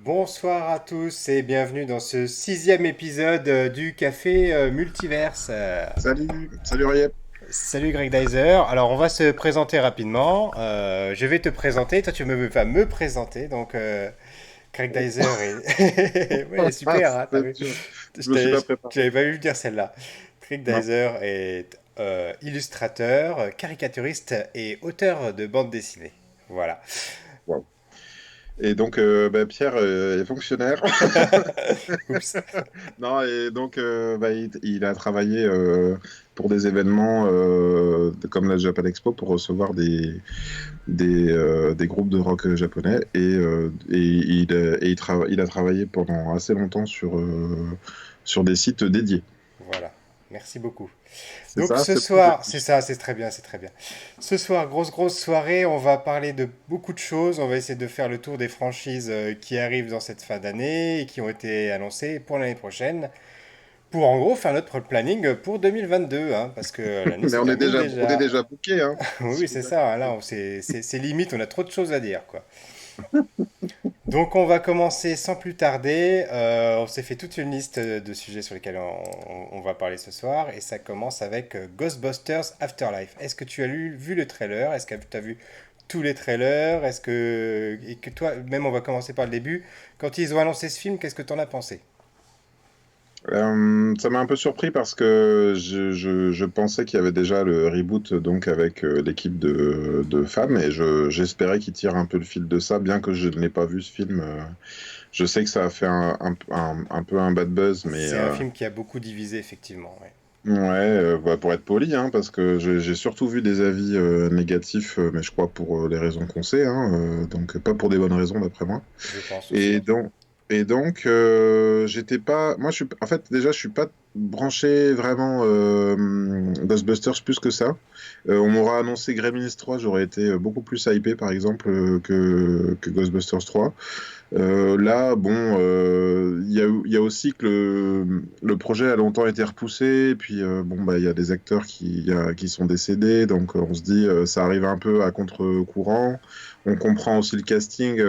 Bonsoir à tous et bienvenue dans ce sixième épisode du Café Multiverse. Salut Riep. Salut Greg Dyser. Alors on va se présenter rapidement. Je vais te présenter, toi tu vas me présenter. Donc Greg Dyser est... ouais, Ah, super, hein, t'as vu? je me suis pas préparé. Je n'avais pas vu dire celle-là. Greg Non. Dyser est illustrateur, caricaturiste et auteur de bande dessinée. Voilà. Wow. Et donc, Pierre est fonctionnaire. Oups. Non, et donc, il a travaillé pour des événements comme la Japan Expo pour recevoir des groupes de rock japonais. Il a travaillé pendant assez longtemps sur des sites dédiés. Voilà. Merci beaucoup. C'est Donc ça, ce c'est bon, j'ai soir, tout c'est dit. ça, c'est très bien, c'est très bien. Ce soir, grosse soirée, on va parler de beaucoup de choses. On va essayer de faire le tour des franchises qui arrivent dans cette fin d'année et qui ont été annoncées pour l'année prochaine. Pour en gros faire notre planning pour 2022, hein, parce que l'année Mais se termine on est déjà. déjà booké, hein. Oui, c'est ça, hein, là, c'est limite, on a trop de choses à dire, quoi. Donc on va commencer sans plus tarder. On s'est fait toute une liste de sujets sur lesquels on va parler ce soir. Et ça commence avec Ghostbusters Afterlife. Est-ce que tu as vu le trailer? Est-ce que tu as vu tous les trailers? Est-ce que... Et que toi, même on va commencer par le début. Quand ils ont annoncé ce film, qu'est-ce que tu en as pensé? Ça m'a un peu surpris parce que je pensais qu'il y avait déjà le reboot donc avec l'équipe de femmes et j'espérais qu'il tire un peu le fil de ça, bien que je ne l'ai pas vu ce film. Je sais que ça a fait un peu un bad buzz, mais C'est un film qui a beaucoup divisé, effectivement. Ouais. ouais, pour être poli, hein, parce que j'ai surtout vu des avis négatifs, mais je crois pour les raisons qu'on sait, hein, donc pas pour des bonnes raisons d'après moi. Je pense aussi. Et donc, j'étais pas. Moi, en fait, déjà, je suis pas branché vraiment Ghostbusters plus que ça. On m'aura annoncé Gremlins 3, j'aurais été beaucoup plus hypé, par exemple, que Ghostbusters 3. Là, bon, il y a aussi que le projet a longtemps été repoussé, et puis bon, bah, il y a des acteurs qui sont décédés, donc on se dit, ça arrive un peu à contre-courant. On comprend aussi le casting.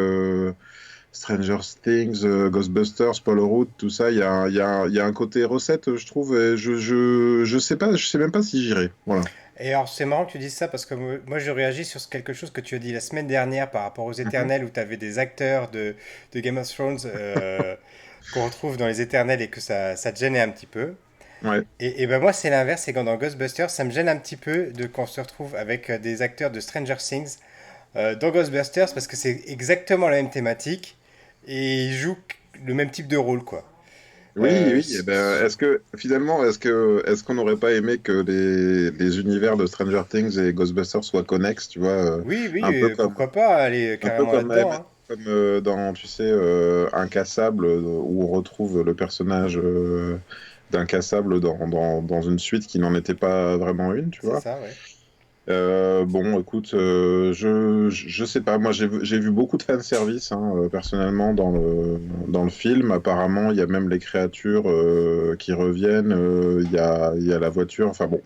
Stranger Things, Ghostbusters, Polaroid, tout ça, il y a un côté recette, je trouve, et je sais même pas si j'irai. Voilà. Et alors, c'est marrant que tu dises ça parce que moi, je réagis sur quelque chose que tu as dit la semaine dernière par rapport aux Mhm. Éternels où tu avais des acteurs de Game of Thrones qu'on retrouve dans les Éternels et que ça te gênait un petit peu. Ouais. Et ben moi, c'est l'inverse, c'est quand dans Ghostbusters, ça me gêne un petit peu de qu'on se retrouve avec des acteurs de Stranger Things dans Ghostbusters parce que c'est exactement la même thématique et ils jouent le même type de rôle, quoi. Oui, oui. Eh S- ben, est-ce que finalement, est-ce qu'on n'aurait pas aimé que les univers de Stranger Things et Ghostbusters soient connexes, tu vois, Oui, oui, un peu comme pourquoi pas aller un peu carrément là-dedans, hein. comme dans, tu sais, Incassable, où on retrouve le personnage d'Incassable dans une suite qui n'en était pas vraiment une, tu C'est vois. ça, ouais. Bon, écoute, je sais pas. Moi, j'ai vu beaucoup de fanservice, hein, personnellement, dans le film. Apparemment, il y a même les créatures qui reviennent. Il y a la voiture. Enfin, bon.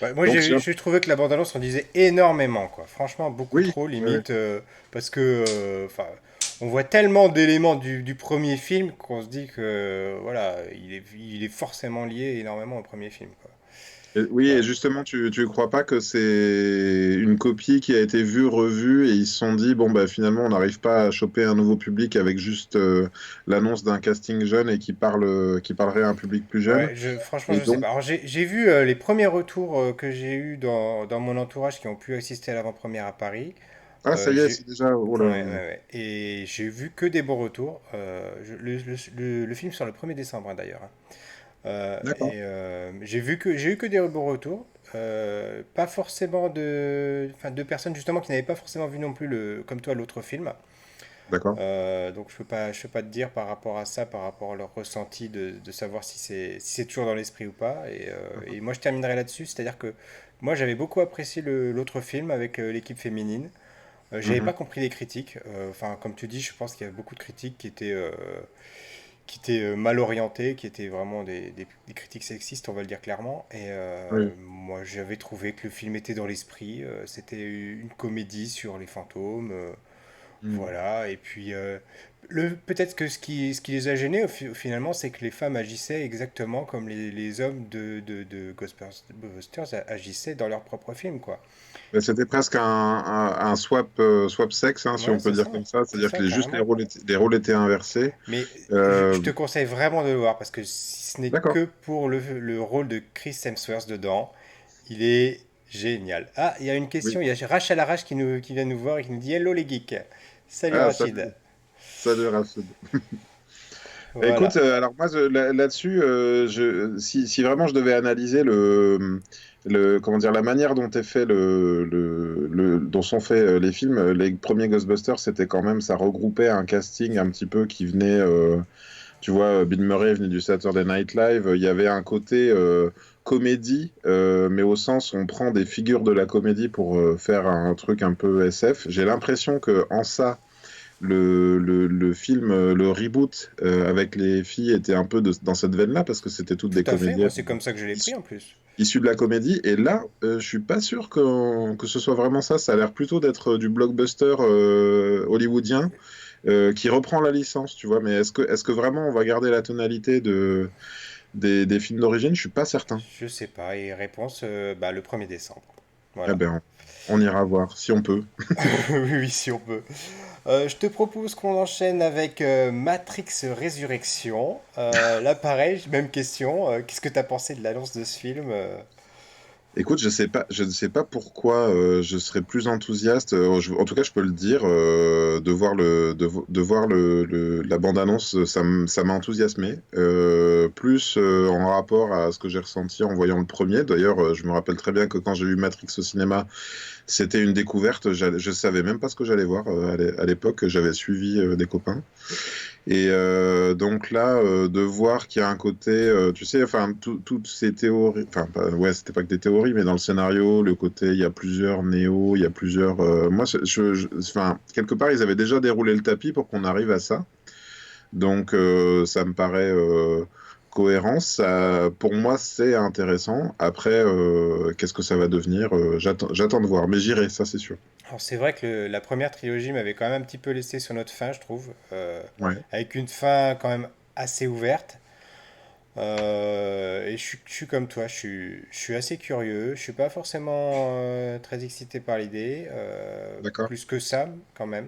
Ouais, moi, Donc, j'ai trouvé que la bande-annonce en disait énormément, quoi. Franchement, beaucoup oui, trop, oui. limite, parce que, enfin, on voit tellement d'éléments du premier film qu'on se dit que, voilà, il est forcément lié énormément au premier film, quoi. Oui, Tu et vois. justement, tu crois pas que c'est une copie qui a été vue, revue, et ils se sont dit, bon, bah, finalement, on n'arrive pas à choper un nouveau public avec juste l'annonce d'un casting jeune et qui parlerait à un public plus jeune. Ouais, franchement, Et je sais pas. donc, Alors, j'ai vu les premiers retours que j'ai eus dans mon entourage qui ont pu assister à l'avant-première à Paris. ah, ça y est, J'ai... c'est déjà. Oh Ouais, là. ouais, ouais. Et j'ai vu que des bons retours. Le film sort le 1er décembre, hein, d'ailleurs, hein. D'accord. J'ai eu que des bons retours. Pas forcément enfin, de personnes justement qui n'avaient pas forcément vu non plus comme toi l'autre film. D'accord. Donc je peux pas te dire par rapport à ça, par rapport à leur ressenti de savoir si c'est toujours dans l'esprit ou pas. Et moi je terminerai là-dessus, c'est-à-dire que moi j'avais beaucoup apprécié l'autre film avec l'équipe féminine. J'avais Mhm. pas compris les critiques. Enfin, comme tu dis, je pense qu'il y a beaucoup de critiques qui étaient mal orientées, qui étaient vraiment des critiques sexistes, on va le dire clairement. Et Oui. moi, j'avais trouvé que le film était dans l'esprit. C'était une comédie sur les fantômes. Mm. Voilà, et puis peut-être que ce qui les a gênés finalement, c'est que les femmes agissaient exactement comme les hommes de Ghostbusters agissaient dans leur propre film, quoi. Mais c'était presque un swap sexe, hein, si Ouais, on peut dire comme ça. c'est C'est-à-dire ça, que juste carrément. les rôles étaient inversés. Mais je Euh, te conseille vraiment de le voir, parce que si ce n'est d'accord. que pour le rôle de Chris Hemsworth dedans, il est génial. Ah, il y a une Oui. question, il y a Rach à l'arrache qui vient nous voir et qui nous dit Hello les geeks. Salut Ah, Rachid. salut. Salut, Rachid. Écoute, Voilà. alors moi là-dessus, si vraiment je devais analyser comment dire, la manière dont est fait dont sont faits les films, les premiers Ghostbusters, c'était quand même, ça regroupait un casting un petit peu qui venait, tu vois, Bill Murray venait du Saturday Night Live, il y avait un côté comédie, mais au sens où on prend des figures de la comédie pour faire un truc un peu SF. J'ai l'impression que en ça le film, le reboot avec les filles était un peu dans cette veine-là parce que c'était toutes Tout des à fait, moi comédiennes c'est comme ça que je l'ai pris issues, en plus. issues de la comédie. Et là, je suis pas sûr que ce soit vraiment ça. Ça a l'air plutôt d'être du blockbuster hollywoodien qui reprend la licence, tu vois. Mais est-ce que vraiment on va garder la tonalité des films d'origine? Je suis pas certain. Je sais pas, et réponse bah, le 1er décembre. Eh Voilà. ben, on ira voir si on peut. Oui, oui, si on peut. Je te propose qu'on enchaîne avec Matrix Résurrection. Là, pareil, même question. Qu'est-ce que tu as pensé de l'annonce de ce film Écoute, je ne sais pas pourquoi je serais plus enthousiaste. En tout cas, je peux le dire, de voir la bande-annonce, ça m'a enthousiasmé. Plus en rapport à ce que j'ai ressenti en voyant le premier. D'ailleurs, je me rappelle très bien que quand j'ai vu Matrix au cinéma, c'était une découverte. Je savais même pas ce que j'allais voir à l'époque. J'avais suivi des copains. Et donc là, de voir qu'il y a un côté, tu sais, enfin, toutes ces théories, enfin, ouais, c'était pas que des théories, mais dans le scénario, le côté, il y a plusieurs néos, il y a plusieurs. Moi, enfin, quelque part, ils avaient déjà déroulé le tapis pour qu'on arrive à ça. Donc, ça me paraît cohérent. Pour moi, c'est intéressant. Après, qu'est-ce que ça va devenir? J'attends de voir, mais j'irai, ça, c'est sûr. Alors, c'est vrai que la première trilogie m'avait quand même un petit peu laissé sur notre fin, je trouve. Ouais, Avec une fin quand même assez ouverte. Et je suis comme toi, je suis assez curieux. Je suis pas forcément très excité par l'idée. d'accord. Plus que ça, quand même.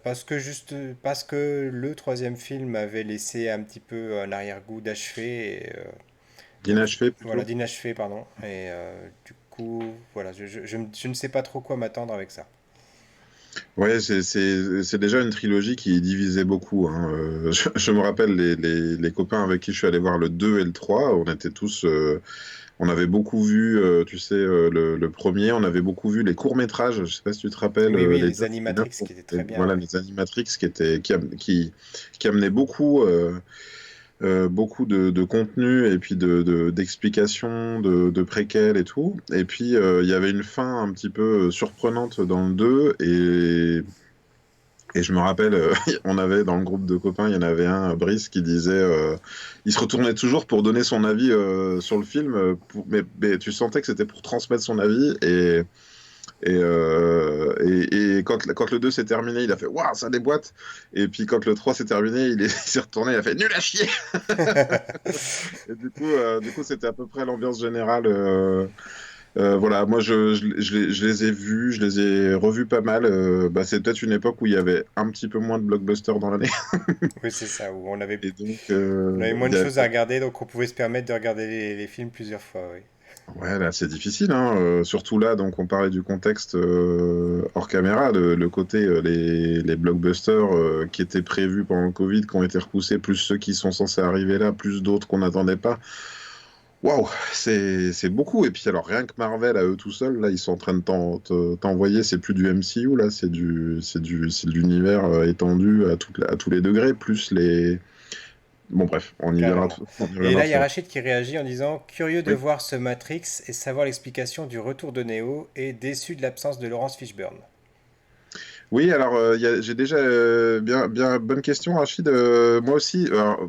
Parce que le troisième film avait laissé un petit peu un arrière-goût d'achevé, donc D'inachevé voilà, plutôt. d'inachevé, pardon. Et du coup, voilà, je ne sais pas trop quoi m'attendre avec ça. Ouais, c'est déjà une trilogie qui divisait beaucoup, hein. Je me rappelle les copains avec qui je suis allé voir le 2 et le 3, on était tous, on avait beaucoup vu, tu sais, le premier, on avait beaucoup vu les courts-métrages, je sais pas si tu te rappelles, Oui, oui, les les 9, les 9 Animatrix qui étaient très bien, voilà, ouais. les Animatrix qui amenaient beaucoup, beaucoup de contenu et puis d'explications, de préquels et tout. Et puis, il y avait une fin un petit peu surprenante dans le 2 et je me rappelle, on avait dans le groupe de copains, il y en avait un, Brice, qui disait, il se retournait toujours pour donner son avis sur le film, mais tu sentais que c'était pour transmettre son avis. Et quand le 2 s'est terminé, il a fait waouh, ça déboîte. Et puis quand le 3 s'est terminé, il s'est retourné, il a fait nul à chier. Et du coup, c'était à peu près l'ambiance générale. Voilà, moi je les ai vus, je les ai revus pas mal. Bah, c'est peut-être une époque où il y avait un petit peu moins de blockbusters dans l'année. Oui, c'est ça, où Et donc, on avait moins de choses à regarder, donc on pouvait se permettre de regarder les films plusieurs fois, oui. ouais, là c'est difficile, hein. Surtout là, donc on parlait du contexte hors caméra, le côté les blockbusters qui étaient prévus pendant le Covid, qui ont été repoussés, plus ceux qui sont censés arriver là, plus d'autres qu'on n'attendait pas. Waouh, c'est beaucoup. Et puis alors rien que Marvel à eux tout seuls, là ils sont en train de t'envoyer, c'est plus du MCU là, c'est de l'univers étendu à tous les degrés, plus les. Bon bref, Carrément. on y Et reviendra là, il y a sur. Rachid qui réagit en disant curieux de Oui. voir ce Matrix et savoir l'explication du retour de Neo et déçu de l'absence de Laurence Fishburne. Oui, alors j'ai déjà bien bonne question, Rachid. Moi aussi, alors,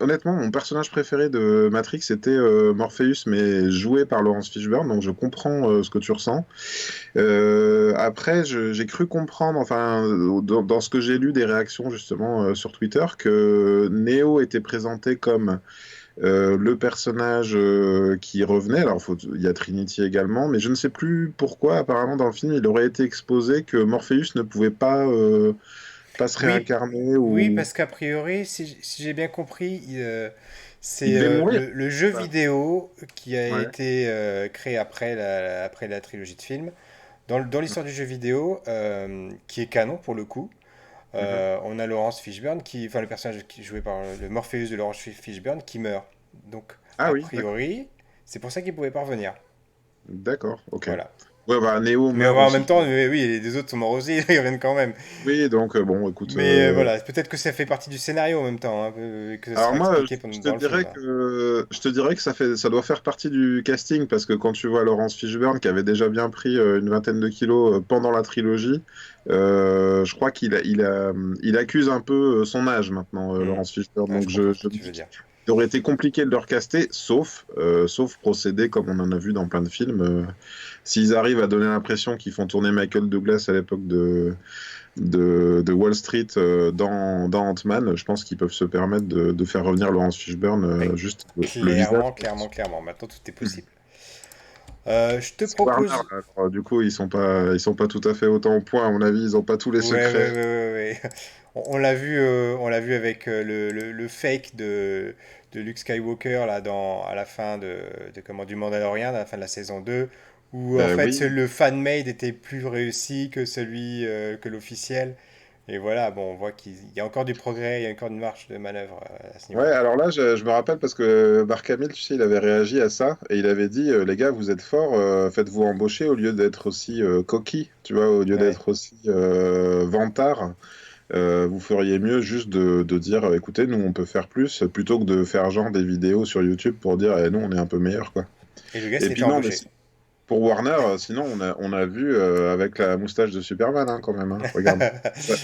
honnêtement, mon personnage préféré de Matrix c'était Morpheus, mais joué par Laurence Fishburne, donc je comprends ce que tu ressens. Après, j'ai cru comprendre, enfin, dans ce que j'ai lu des réactions justement sur Twitter, que Neo était présenté comme le personnage qui revenait. Alors, il y a Trinity également, mais je ne sais plus pourquoi. Apparemment, dans le film, il aurait été exposé que Morpheus ne pouvait pas se Oui, réincarner oui, ou parce qu'a priori, si j'ai bien compris, il c'est devait mourir. le jeu Ouais. vidéo qui a Ouais. été créé après la trilogie de films. Dans l'histoire du jeu vidéo, qui est canon pour le coup, Mhm. on a Laurence Fishburne, enfin le personnage qui est joué par le Morpheus de Laurence Fishburne qui meurt. Donc, Ah a oui, d'accord. priori, c'est pour ça qu'il pouvait pas revenir. D'accord, ok. Voilà. Ouais, bah, Neo Mais meurt en même aussi. temps, oui, les autres sont morts aussi, ils reviennent quand même. Oui, donc bon, écoute. Mais voilà, peut-être que ça fait partie du scénario en même temps, hein, que ça Alors sera moi, expliqué je te dans le film. dirais que ça doit faire partie du casting parce que quand tu vois Laurence Fishburne qui avait déjà bien pris une vingtaine de kilos pendant la trilogie, je crois il accuse un peu son âge maintenant, Hmm. Laurence Fishburne. Ouais, je Donc comprends ce que je me tu veux dis dire. qu'il aurait été compliqué de le recaster, sauf procédé comme on en a vu dans plein de films. S'ils arrivent à donner l'impression qu'ils font tourner Michael Douglas à l'époque de Wall Street dans Ant-Man, je pense qu'ils peuvent se permettre de faire revenir Laurence Fishburne Ouais, juste le visage. clairement. Maintenant, tout est possible. Je te C'est Warner, propose. alors, du coup, ils sont pas tout à fait autant au point, à mon avis, ils n'ont pas tous les secrets. Ouais. On l'a vu avec le fake de Luke Skywalker là, à la fin du Mandalorian, à la fin de la saison 2 où en fait Oui, le fan-made était plus réussi que celui que l'officiel. Et voilà, bon, on voit qu'il y a encore du progrès, il y a encore une marge de manœuvre à ce ouais, niveau-là. alors là, je me rappelle parce que Mark Hamill, tu sais, il avait réagi à ça et il avait dit, les gars, vous êtes forts, faites-vous embaucher au lieu d'être aussi coquille, tu vois, au lieu Ouais. d'être aussi vantard. Vous feriez mieux juste de dire, écoutez, nous, on peut faire plus, plutôt que de faire genre des vidéos sur YouTube pour dire, nous, on est un peu meilleurs, quoi. Et le gars Et s'était fait puis non, mais embaucher. pour Warner, sinon, on a vu avec la moustache de Superman, hein, quand même, hein. Regarde,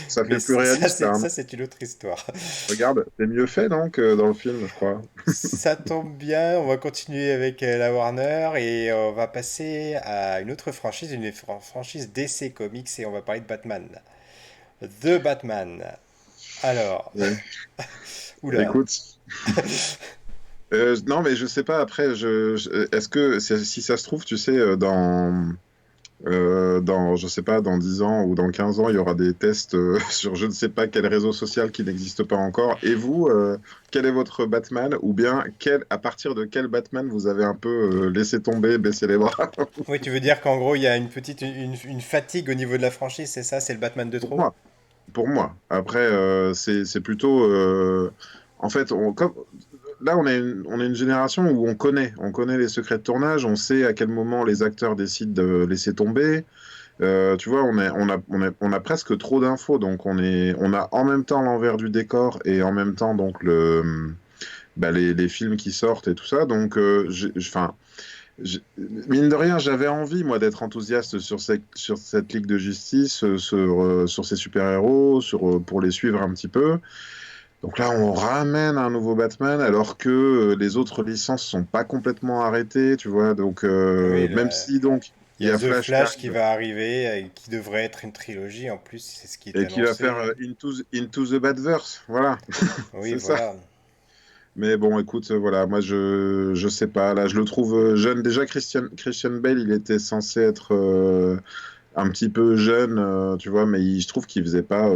ça fait Mais plus réaliste, là, hein. ça, c'est une autre histoire. Regarde, c'est mieux fait, non, que dans le film, je crois. Ça tombe bien, on va continuer avec la Warner et on va passer à une autre franchise, une franchise DC Comics et on va parler de Batman. The Batman. Alors, Ouais. oula. Écoute, non, mais je sais pas, après, est-ce que, si ça se trouve, tu sais, je sais pas, dans 10 ans ou dans 15 ans, il y aura des tests sur je ne sais pas quel réseau social qui n'existe pas encore. Et vous, quel est votre Batman? Ou bien à partir de quel Batman vous avez un peu laissé tomber, baissé les bras? Oui, tu veux dire qu'en gros, il y a une fatigue au niveau de la franchise, c'est ça? C'est le Batman de Pour trop? moi. Pour moi. Après, c'est plutôt. En fait, là, on est une génération où on connaît les secrets de tournage, on sait à quel moment les acteurs décident de laisser tomber. Tu vois, on a presque trop d'infos, donc on a en même temps l'envers du décor et en même temps donc les films qui sortent et tout ça. Donc, enfin, mine de rien, j'avais envie moi d'être enthousiaste sur cette Ligue de Justice, sur ces super-héros, pour les suivre un petit peu. Donc là, on ramène un nouveau Batman alors que les autres licences sont pas complètement arrêtées, tu vois. Donc, Oui, même si donc il il y y a a The Flash qui Flash qui arrive va arriver et qui devrait être une trilogie en plus, c'est ce qui est et qui va faire annoncé. Into the Badverse, voilà, Oui, c'est ça. voilà. Mais bon, écoute, voilà, moi je sais pas, là je le trouve jeune. Déjà Christian Bale, il était censé être un petit peu jeune, tu vois, mais je trouve qu'il faisait pas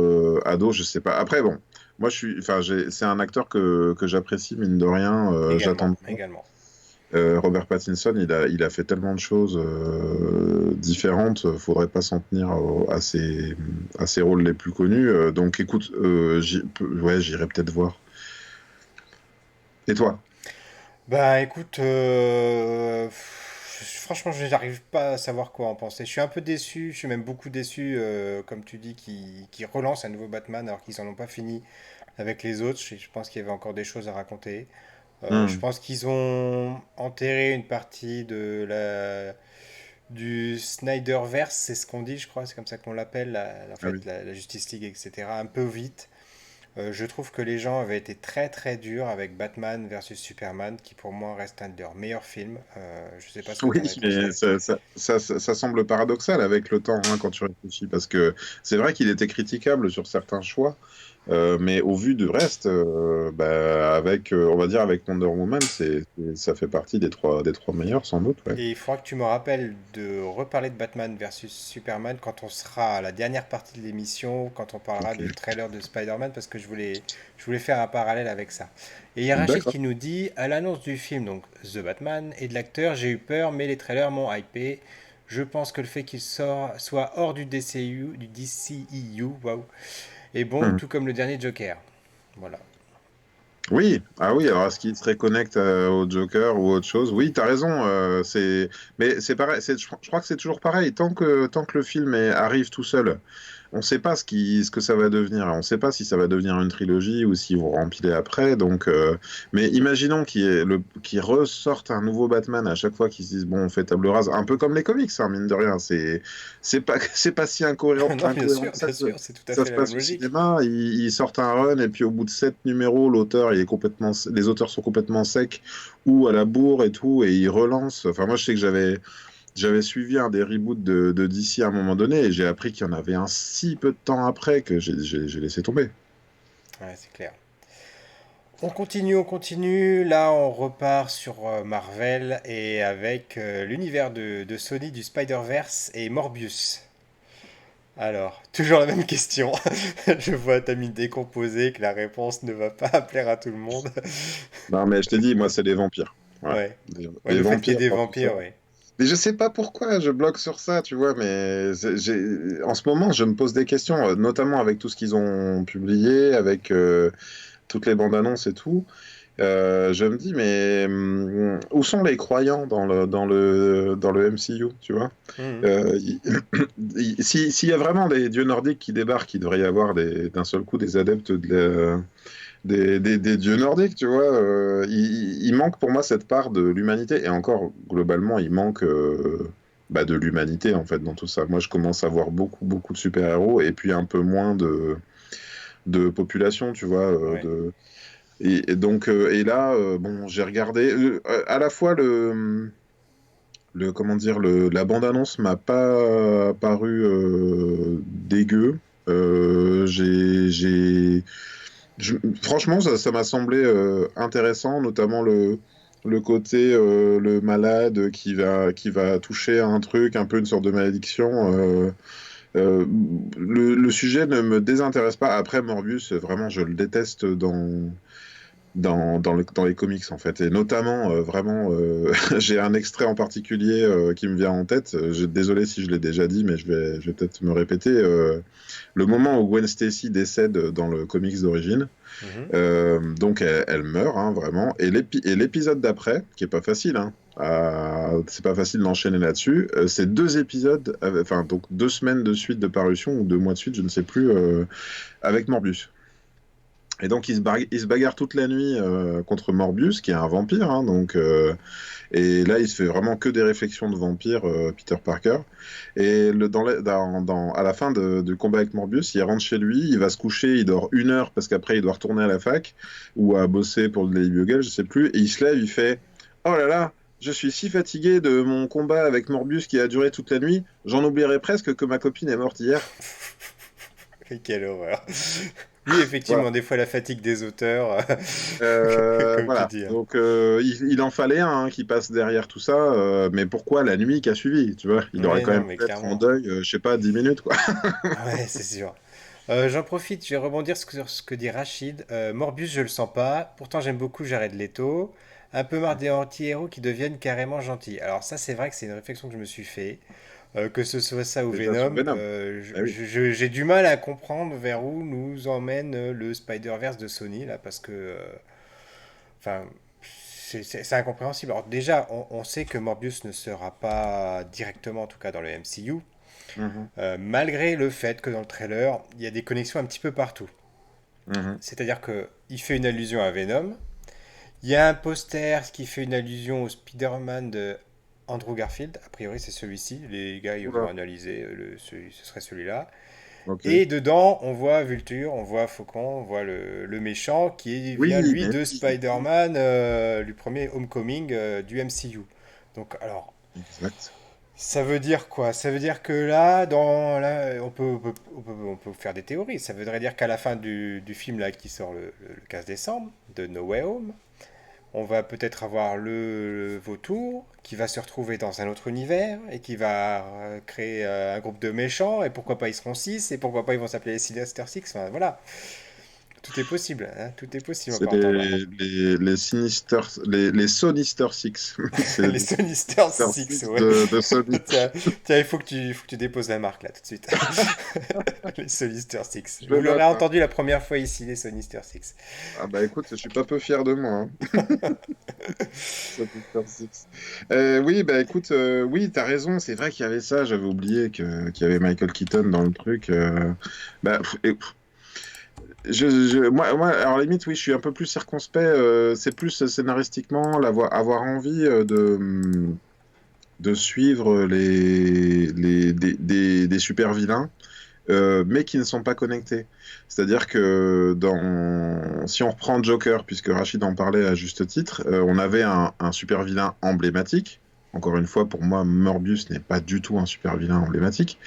ado, je sais pas. Après bon, moi enfin c'est un acteur que j'apprécie mine de rien, Également, j'attends. également. Robert Pattinson, il a fait tellement de choses différentes, faudrait pas s'en tenir à ses rôles les plus connus. Donc écoute, ouais, j'irai peut-être voir. Et toi? Bah écoute, franchement, je n'arrive pas à savoir quoi en penser. Je suis un peu déçu, je suis même beaucoup déçu, comme tu dis, qui relancent un nouveau Batman alors qu'ils en ont pas fini avec les autres. Je pense qu'il y avait encore des choses à raconter. Je Hmm. pense qu'ils ont enterré une partie du Snyderverse, c'est ce qu'on dit, je crois, c'est comme ça qu'on l'appelle, en Ah fait, oui. la Justice League, etc., un peu vite. Je trouve que les gens avaient été très très durs avec Batman versus Superman, qui pour moi reste un de leurs meilleurs films. Je sais pas ce que tu en Oui, as mais pensé. ça semble paradoxal avec le temps, hein, quand tu réfléchis, parce que c'est vrai qu'il était critiquable sur certains choix, mais au vu du reste, bah, avec, on va dire avec Wonder Woman, ça fait partie des trois meilleurs sans doute, ouais. Et il faudra que tu me rappelles de reparler de Batman versus Superman quand on sera à la dernière partie de l'émission, quand on parlera Ok, du trailer de Spider-Man, parce que je voulais faire un parallèle avec ça. Et il y a Rachid d'accord. qui nous dit, à l'annonce du film, donc The Batman, et de l'acteur, j'ai eu peur, mais les trailers m'ont hypé. Je pense que le fait qu'il soit hors du DCEU, waouh, est bon, Mhm. tout comme le dernier Joker. Voilà. Oui, ah oui, alors est-ce qu'il se reconnecte au Joker ou autre chose? Oui, t'as raison, mais c'est pareil, je crois que c'est toujours pareil, tant que le film arrive tout seul. On ne sait pas ce que ça va devenir. On ne sait pas si ça va devenir une trilogie ou s'ils vont rempiler après. Donc, mais imaginons qu'ils ressortent un nouveau Batman à chaque fois qu'ils se disent bon, on fait table rase, un peu comme les comics, hein, mine de rien. C'est pas si Non, incohérent que ça. bien sûr, c'est tout à Ça fait se la même passe au logique. cinéma. Ils sortent un run et puis au bout de 7 numéros, l'auteur il est complètement, les auteurs sont complètement secs ou à la bourre et tout et ils relancent. Enfin, moi, je sais que j'avais suivi un des reboots de DC à un moment donné et j'ai appris qu'il y en avait un si peu de temps après que j'ai laissé tomber. Ouais, c'est clair. On continue, on continue. Là, on repart sur Marvel et avec l'univers de Sony du Spider-Verse et Morbius. Alors, toujours la même question. Je vois ta mine décomposée, que la réponse ne va pas plaire à tout le monde. Non, mais je t'ai dit, moi, c'est les vampires. Ouais. Ouais. Ouais, Les le fait qu'il y ait vampires des dans tout ça. vampires, ouais. Mais je sais pas pourquoi je bloque sur ça, tu vois, mais en ce moment, je me pose des questions, notamment avec tout ce qu'ils ont publié, avec toutes les bandes annonces et tout. Je me dis, mais où sont les croyants dans le MCU, tu vois? Mhm. Euh, il- S'il y a vraiment des dieux nordiques qui débarquent, il devrait y avoir d'un seul coup des adeptes des dieux nordiques, tu vois. Il manque pour moi cette part de l'humanité, et encore, globalement, il manque bah, de l'humanité, en fait, dans tout ça. Moi, je commence à voir beaucoup de super-héros, et puis un peu moins de population, tu vois, Ouais. et donc, et là, bon, j'ai regardé à la fois comment dire, la bande-annonce m'a pas paru dégueu. Franchement, ça m'a semblé intéressant, notamment le côté le malade qui va toucher à un truc, un peu une sorte de malédiction. Euh, le sujet ne me désintéresse pas. Après, Morbius, vraiment, je le déteste dans les comics en fait, et notamment vraiment j'ai un extrait en particulier qui me vient en tête. Désolé si je l'ai déjà dit, mais je vais peut-être me répéter. Le moment où Gwen Stacy décède dans le comics d'origine, Mhm. donc elle meurt hein, vraiment, et l'épisode d'après, qui est pas facile, hein, c'est pas facile d'enchaîner là-dessus. C'est 2 épisodes, enfin donc 2 semaines de suite de parution ou 2 mois de suite, je ne sais plus, avec Morbius. Et donc il se bagarre toute la nuit contre Morbius, qui est un vampire, hein, donc et là il se fait vraiment que des réflexions de vampire, Peter Parker. Et à la fin du combat avec Morbius, il rentre chez lui, il va se coucher, il dort 1 heure parce qu'après il doit retourner à la fac ou à bosser pour le Daily Bugle, je sais plus. Et il se lève, il fait oh là là, je suis si fatigué de mon combat avec Morbius qui a duré toute la nuit, j'en oublierais presque que ma copine est morte hier. Quelle horreur. Oui, Voilà. effectivement, des fois la fatigue des auteurs, comme tu Voilà, dis, hein. donc il en fallait un hein, qui passe derrière tout ça, mais pourquoi la nuit qui a suivi, tu vois? Il aurait Ouais, quand non, même mais pu être en clairement. deuil, je sais pas, 10 minutes, quoi. Ouais, c'est sûr. J'en profite, je vais rebondir sur ce que dit Rachid. Morbius, je le sens pas. Pourtant, j'aime beaucoup Jared Leto. Un peu marre des anti-héros qui deviennent carrément gentils. Alors ça, c'est vrai que c'est une réflexion que je me suis fait. Que ce soit ça ou Déjà sur Venom, Venom. Eh oui. j'ai du mal à comprendre vers où nous emmène le Spider-Verse de Sony, là, parce que... Enfin, c'est incompréhensible. Alors déjà, on sait que Morbius ne sera pas directement, en tout cas dans le MCU, Mhm, malgré le fait que dans le trailer, il y a des connexions un petit peu partout. mhm. C'est-à-dire que il fait une allusion à Venom. Il y a un poster qui fait une allusion au Spider-Man de Andrew Garfield, a priori c'est celui-ci, les gars ils vont Oula, analyser, ce serait celui-là. ok. Et dedans, on voit Vulture, on voit Faucon, on voit le méchant vient Oui, lui mais de oui. Spider-Man, du premier Homecoming du MCU. Donc alors, Exact. ça veut dire quoi? Ça veut dire que là on peut faire des théories. Ça voudrait dire qu'à la fin du film là, qui sort le 15 décembre, de No Way Home, on va peut-être avoir le vautour qui va se retrouver dans un autre univers et qui va créer un groupe de méchants. Et pourquoi pas ils seront six et pourquoi pas ils vont s'appeler les Sinister Six. Enfin voilà, tout est possible, hein, tout est possible C'est encore en attendant. les Sinister, les Sonister Six. C'est Les les Sinister Sinister Six, Six ouais. de Sony. Tiens, tiens, il faut que tu déposes la marque là tout de suite. Les Sinister Six. Je le Vous l'aurez note, hein. entendu la première fois ici, les Sinister Six. Ah bah écoute, je suis pas peu fier de moi, hein. Sinister Six. Oui, bah écoute, oui, t'as raison, c'est vrai qu'il y avait ça, j'avais oublié qu'il y avait Michael Keaton dans le truc. Bah, moi, alors limite, oui, je suis un peu plus circonspect. C'est plus scénaristiquement avoir envie de suivre des super vilains, mais qui ne sont pas connectés. C'est-à-dire que si on reprend Joker, puisque Rachid en parlait à juste titre, on avait un super vilain emblématique. Encore une fois, pour moi, Morbius n'est pas du tout un super vilain emblématique.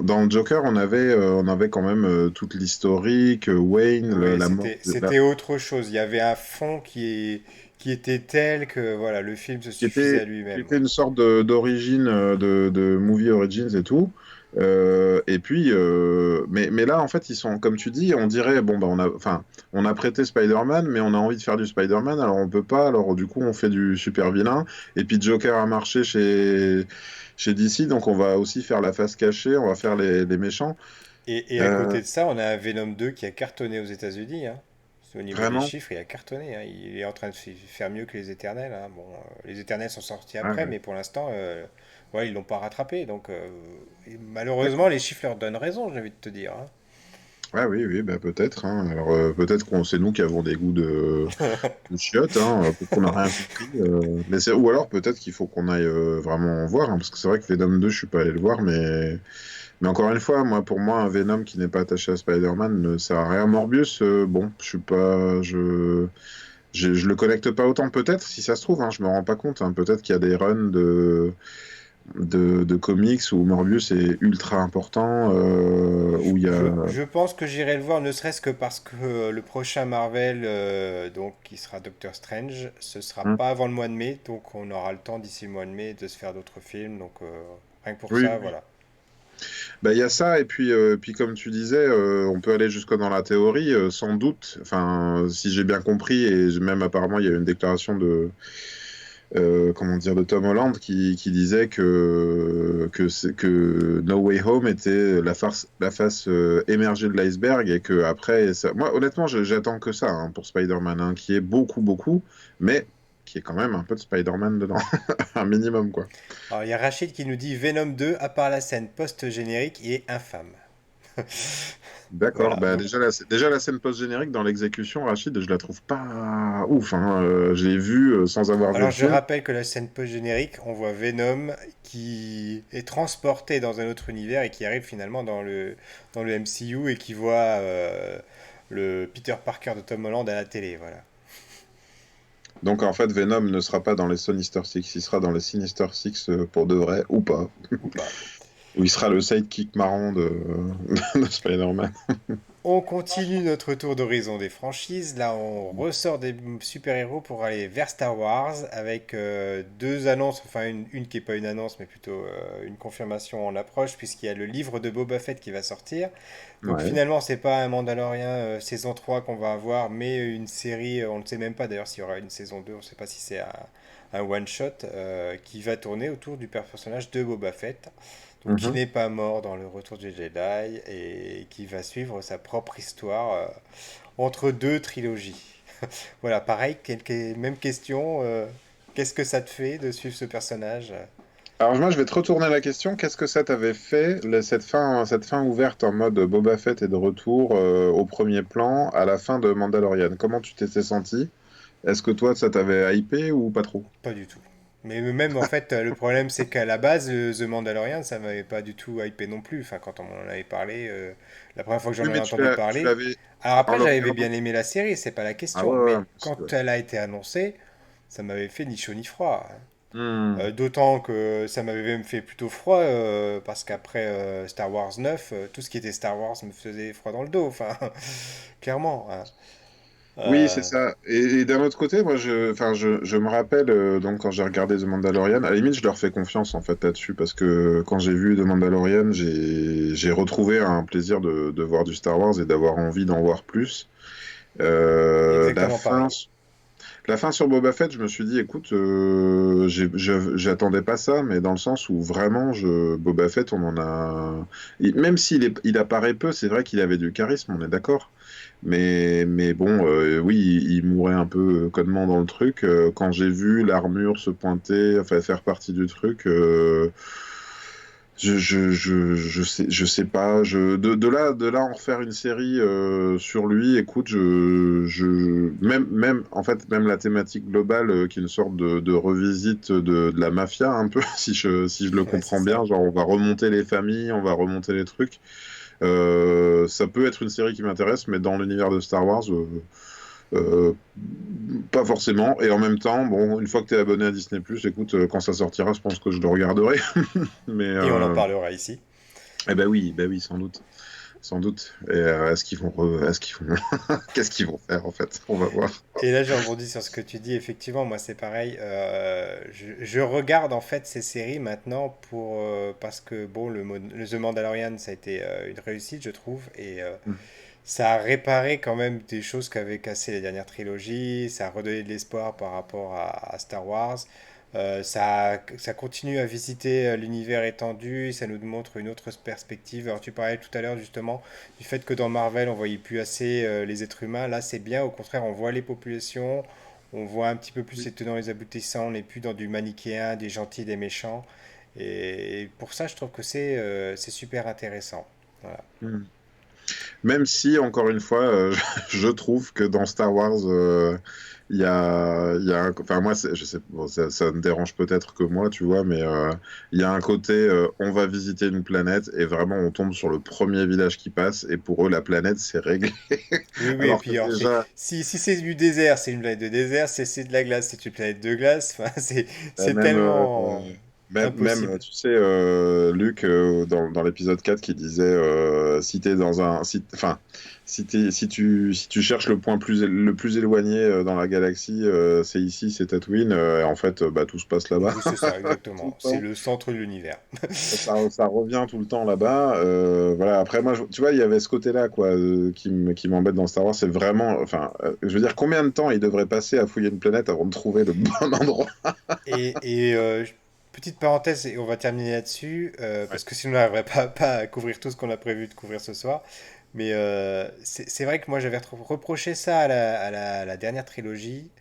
Dans Joker, on avait quand même toute l'historique, Wayne, Oui, la mort. c'était autre chose. Il y avait un fond qui était tel que voilà, le film se qui suffisait était, à qui lui-même. était une sorte d'origine, de movie origins et tout. Et puis, mais là, en fait, ils sont, comme tu dis, on dirait, bon, bah, enfin, on a prêté Spider-Man, mais on a envie de faire du Spider-Man, alors on peut pas, alors du coup, on fait du super vilain. Et puis Joker a marché chez DC, donc on va aussi faire la face cachée, on va faire les méchants. Et à Euh, côté de ça, on a un Venom 2 qui a cartonné aux États-Unis, hein. Au niveau des Vraiment? chiffres, il a cartonné, hein. Il est en train de faire mieux que les Éternels, hein. Bon, les Éternels sont sortis Ah après, ouais. mais pour l'instant, ouais, ils l'ont pas rattrapé. Donc, et malheureusement, D'accord. les chiffres leur donnent raison, j'ai envie de te dire, hein. Ah oui, oui, bah peut-être, hein. Alors peut-être qu'on c'est nous qui avons des goûts de chiottes, hein. Peut-être qu'on n'a rien compris. Ou alors peut-être qu'il faut qu'on aille vraiment voir, hein, parce que c'est vrai que Venom 2, je suis pas allé le voir, mais encore une fois, pour moi, un Venom qui n'est pas attaché à Spider-Man ne sert à rien. Morbius, bon, je suis pas, je le connecte pas autant. Peut-être, si ça se trouve, hein, je me rends pas compte, hein. Peut-être qu'il y a des runs de comics où Morbius est ultra important, où il y Je, a. je pense que j'irai le voir, ne serait-ce que parce que le prochain Marvel, donc qui sera Doctor Strange, ce sera Hein. pas avant le mois de mai, donc on aura le temps d'ici le mois de mai de se faire d'autres films. Donc rien que pour Oui, ça, oui. voilà. Bah, il y a ça, et puis comme tu disais, on peut aller jusque dans la théorie, sans doute, enfin, si j'ai bien compris, et même apparemment, il y a eu une déclaration comment dire, de Tom Holland qui disait que No Way Home était la face émergée de l'iceberg, et que après, moi, honnêtement, j'attends que ça, hein, pour Spider-Man, hein, qui est beaucoup, beaucoup, mais qui est quand même un peu de Spider-Man dedans, un minimum, quoi. Alors il y a Rachid qui nous dit Venom 2, à part la scène post-générique, il est infâme. D'accord, Voilà, bah donc déjà la scène post-générique dans l'exécution, Rachid, je la trouve pas ouf, hein. Je l'ai vue sans avoir vu alors le je film. rappelle que la scène post-générique, on voit Venom qui est transporté dans un autre univers et qui arrive finalement dans le MCU et qui voit le Peter Parker de Tom Holland à la télé, voilà. Donc en fait, Venom ne sera pas dans les Sinister Six, il sera dans les Sinister Six pour de vrai, ou pas. Ou pas. Ou il sera le sidekick marrant de Spider-Man. On continue notre tour d'horizon des franchises. Là, on ressort des super-héros pour aller vers Star Wars avec deux annonces, enfin une qui n'est pas une annonce, mais plutôt une confirmation en approche, puisqu'il y a le livre de Boba Fett qui va sortir. Donc Ouais. finalement, c'est pas un Mandalorian saison 3 qu'on va avoir, mais une série, on ne sait même pas d'ailleurs s'il y aura une saison 2, on ne sait pas si c'est un one-shot qui va tourner autour du personnage de Boba Fett. Donc, qui Mhm. n'est pas mort dans le Retour du Jedi et qui va suivre sa propre histoire entre deux trilogies. Voilà, pareil, même question. Qu'est-ce que ça te fait de suivre ce personnage? Alors moi, je vais te retourner la question. Qu'est-ce que ça t'avait fait, cette fin ouverte en mode Boba Fett est de retour au premier plan à la fin de Mandalorian? Comment tu t'étais senti? Est-ce que toi, ça t'avait hypé ou pas trop? Pas du tout. Mais même en fait, le problème c'est qu'à la base, The Mandalorian, ça m'avait pas du tout hypé non plus. Enfin, quand on m'en avait parlé, la première fois que j'en Oui, avais mais entendu tu parler. l'avais Alors en après, le j'avais regardant. bien aimé la série, c'est pas la Ah ouais, question. ouais, Mais moi aussi, ouais. quand elle a été annoncée, ça m'avait fait ni chaud ni froid. Hmm. D'autant que ça m'avait même fait plutôt froid, parce qu'après Star Wars 9, tout ce qui était Star Wars me faisait froid dans le dos, enfin, clairement, hein. Oui, c'est Euh, ça. Et d'un autre côté, moi, je me rappelle, donc, quand j'ai regardé The Mandalorian, à la limite, je leur fais confiance, en fait, là-dessus, parce que quand j'ai vu The Mandalorian, j'ai retrouvé un plaisir de voir du Star Wars et d'avoir envie d'en voir plus. Euh, la exactement fin, pareil. la fin sur Boba Fett, je me suis dit, écoute, j'attendais pas ça, mais dans le sens où vraiment, Boba Fett, on en a. Même il apparaît peu, c'est vrai qu'il avait du charisme, on est d'accord. Mais bon, oui, il mourait un peu connement dans le truc. Quand j'ai vu l'armure se pointer, enfin faire partie du truc, je sais pas. De là en refaire une série sur lui, écoute, en fait, même la thématique globale qui est une sorte de revisite de la mafia, un peu, si je le Ouais, c'est comprends ça. bien. Genre, on va remonter les familles, on va remonter les trucs. Ça peut être une série qui m'intéresse, mais dans l'univers de Star Wars, euh, pas forcément. Et en même temps, bon, une fois que tu es abonné à Disney+, écoute, quand ça sortira, je pense que je le regarderai. Mais Et on en parlera ici. bah oui, sans doute, sans doute. Et est-ce qu'ils vont, qu'est-ce qu'ils vont faire en fait? On va voir. Et là, je rebondis sur ce que tu dis. Effectivement, moi, c'est pareil. Je regarde en fait ces séries maintenant parce que bon, le The Mandalorian, ça a été une réussite, je trouve, et ça a réparé quand même des choses qu'avaient cassé les dernières trilogies. Ça a redonné de l'espoir par rapport à Star Wars. Ça continue à visiter l'univers étendu, ça nous montre une autre perspective. Alors tu parlais tout à l'heure justement du fait que dans Marvel on voyait plus assez les êtres humains. Là c'est bien, au contraire on voit les populations, on voit un petit peu plus les tenants et les aboutissants, on n'est plus dans du manichéen, des gentils, des méchants. Et pour ça je trouve que c'est super intéressant. Voilà. Mm. Même si, encore une fois, je trouve que dans Star Wars, enfin moi, je sais, bon, ça me dérange peut-être que moi, tu vois, mais il y a un côté, on va visiter une planète et vraiment on tombe sur le premier village qui passe et pour eux la planète c'est réglé. Oui, oui, et Alors que puis alors, déjà, si c'est du désert, c'est une planète de désert, si c'est de la glace, c'est une planète de glace, enfin, c'est même, tellement impossible. tu sais, Luc, dans l'épisode 4 qui disait si t'es dans un. Enfin, si tu cherches le plus éloigné dans la galaxie, c'est ici, c'est Tatooine. Et en fait, bah, tout se passe là-bas. Oui, c'est ça, Tout le exactement. C'est temps. le centre de l'univers. Ça revient tout le temps là-bas. Voilà. Après, moi, tu vois, il y avait ce côté-là, quoi, qui m'embête dans Star Wars. C'est vraiment. Enfin, je veux dire, combien de temps il devrait passer à fouiller une planète avant de trouver le bon endroit? Petite parenthèse, et on va terminer là-dessus, Ouais. parce que sinon on n'arriverait pas à couvrir tout ce qu'on a prévu de couvrir ce soir. Mais c'est vrai que moi j'avais reproché ça à la dernière trilogie,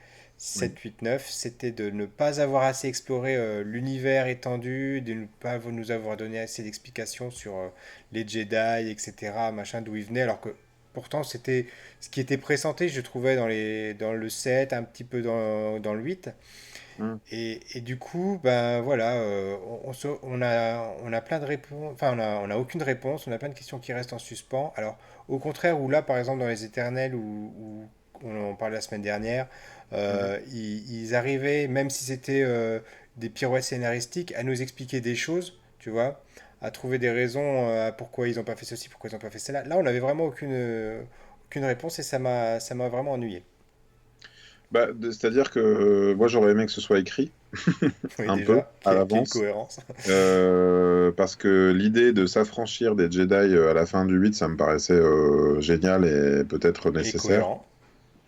Oui. 7, 8, 9, c'était de ne pas avoir assez exploré l'univers étendu, de ne pas nous avoir donné assez d'explications sur les Jedi, etc., machin, d'où ils venaient, alors que pourtant c'était ce qui était présenté, je trouvais, dans le 7, un petit peu dans le 8. Mm. Et du coup, ben voilà, on a plein de réponses, enfin on a aucune réponse, on a plein de questions qui restent en suspens. Alors au contraire, où là par exemple dans Les Éternels, où on en parlait la semaine dernière, Mhm. ils arrivaient, même si c'était des pirouettes scénaristiques, à nous expliquer des choses, tu vois, à trouver des raisons à pourquoi ils n'ont pas fait ceci, pourquoi ils n'ont pas fait cela. Là, on n'avait vraiment aucune réponse et ça m'a vraiment ennuyé. Bah, c'est-à-dire que moi j'aurais aimé que ce soit écrit Oui, un peu déjà, à qu'il y ait une l'avance, cohérence. parce que l'idée de s'affranchir des Jedi à la fin du 8, ça me paraissait génial et peut-être Et nécessaire cohérent.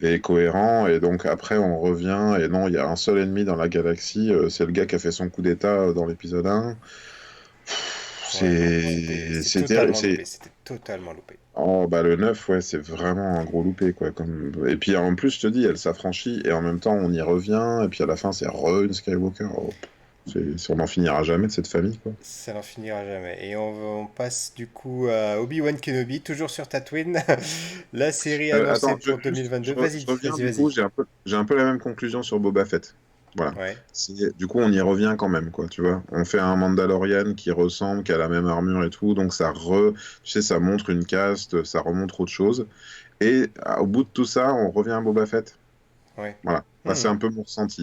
et cohérent. Et donc après on revient et non, il y a un seul ennemi dans la galaxie, c'est le gars qui a fait son coup d'État dans l'épisode 1. Ouais, non, c'était C'est c'est c'est terri- totalement c'est loupé, c'était totalement loupé. Oh, bah le 9 ouais, c'est vraiment un gros loupé, quoi. Et puis en plus, je te dis, elle s'affranchit, et en même temps, on y revient, et puis à la fin, c'est re une Skywalker. Oh. On n'en finira jamais de cette famille, quoi. Ça n'en finira jamais. Et on passe du coup à Obi-Wan Kenobi, toujours sur Tatooine. La série annoncée Attends, pour je 2022. Vas-y, je reviens, vas-y, du coup, vas-y. j'ai un peu la même conclusion sur Boba Fett. Voilà. Ouais. Du coup, on y revient quand même, quoi, tu vois. On fait un Mandalorian qui ressemble, qui a la même armure et tout, donc tu sais, ça montre une caste, ça remontre autre chose. Et au bout de tout ça, on revient à Boba Fett. Ouais. Voilà. Bah, c'est Hmm, un peu mon ressenti.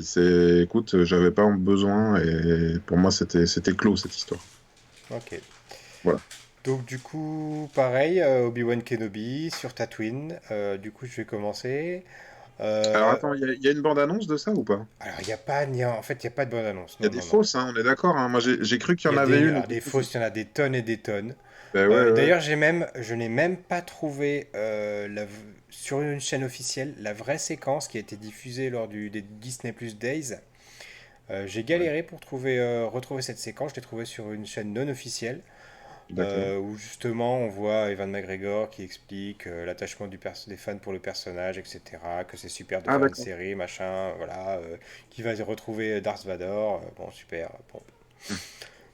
Écoute, j'avais pas besoin et pour moi, c'était clos cette histoire. ok. Voilà. Donc du coup, pareil, Obi-Wan Kenobi sur Tatooine. Du coup, je vais commencer. Alors Euh, attends, il y a une bande-annonce de ça ou pas? alors, il n'y a pas, en fait, il n'y a pas de bande-annonce. Il y a Non, des non, non. fausses, hein, on est d'accord, hein. Moi, j'ai cru qu'il Il y y en a avait des, une, mais alors, du des coup, fausses, il y en a des tonnes et des tonnes. ben ouais, ouais, ouais. D'ailleurs, je n'ai même pas trouvé sur une chaîne officielle la vraie séquence qui a été diffusée lors des Disney Plus Days. J'ai Ouais, galéré pour retrouver cette séquence. Je l'ai trouvée sur une chaîne non officielle d'accord. où justement on voit Evan McGregor qui explique l'attachement des fans pour le personnage, etc. Que c'est super de Ah, faire une d'accord. série, machin, voilà. Qui va retrouver Darth Vader. Bon, super. Bon, Hmm.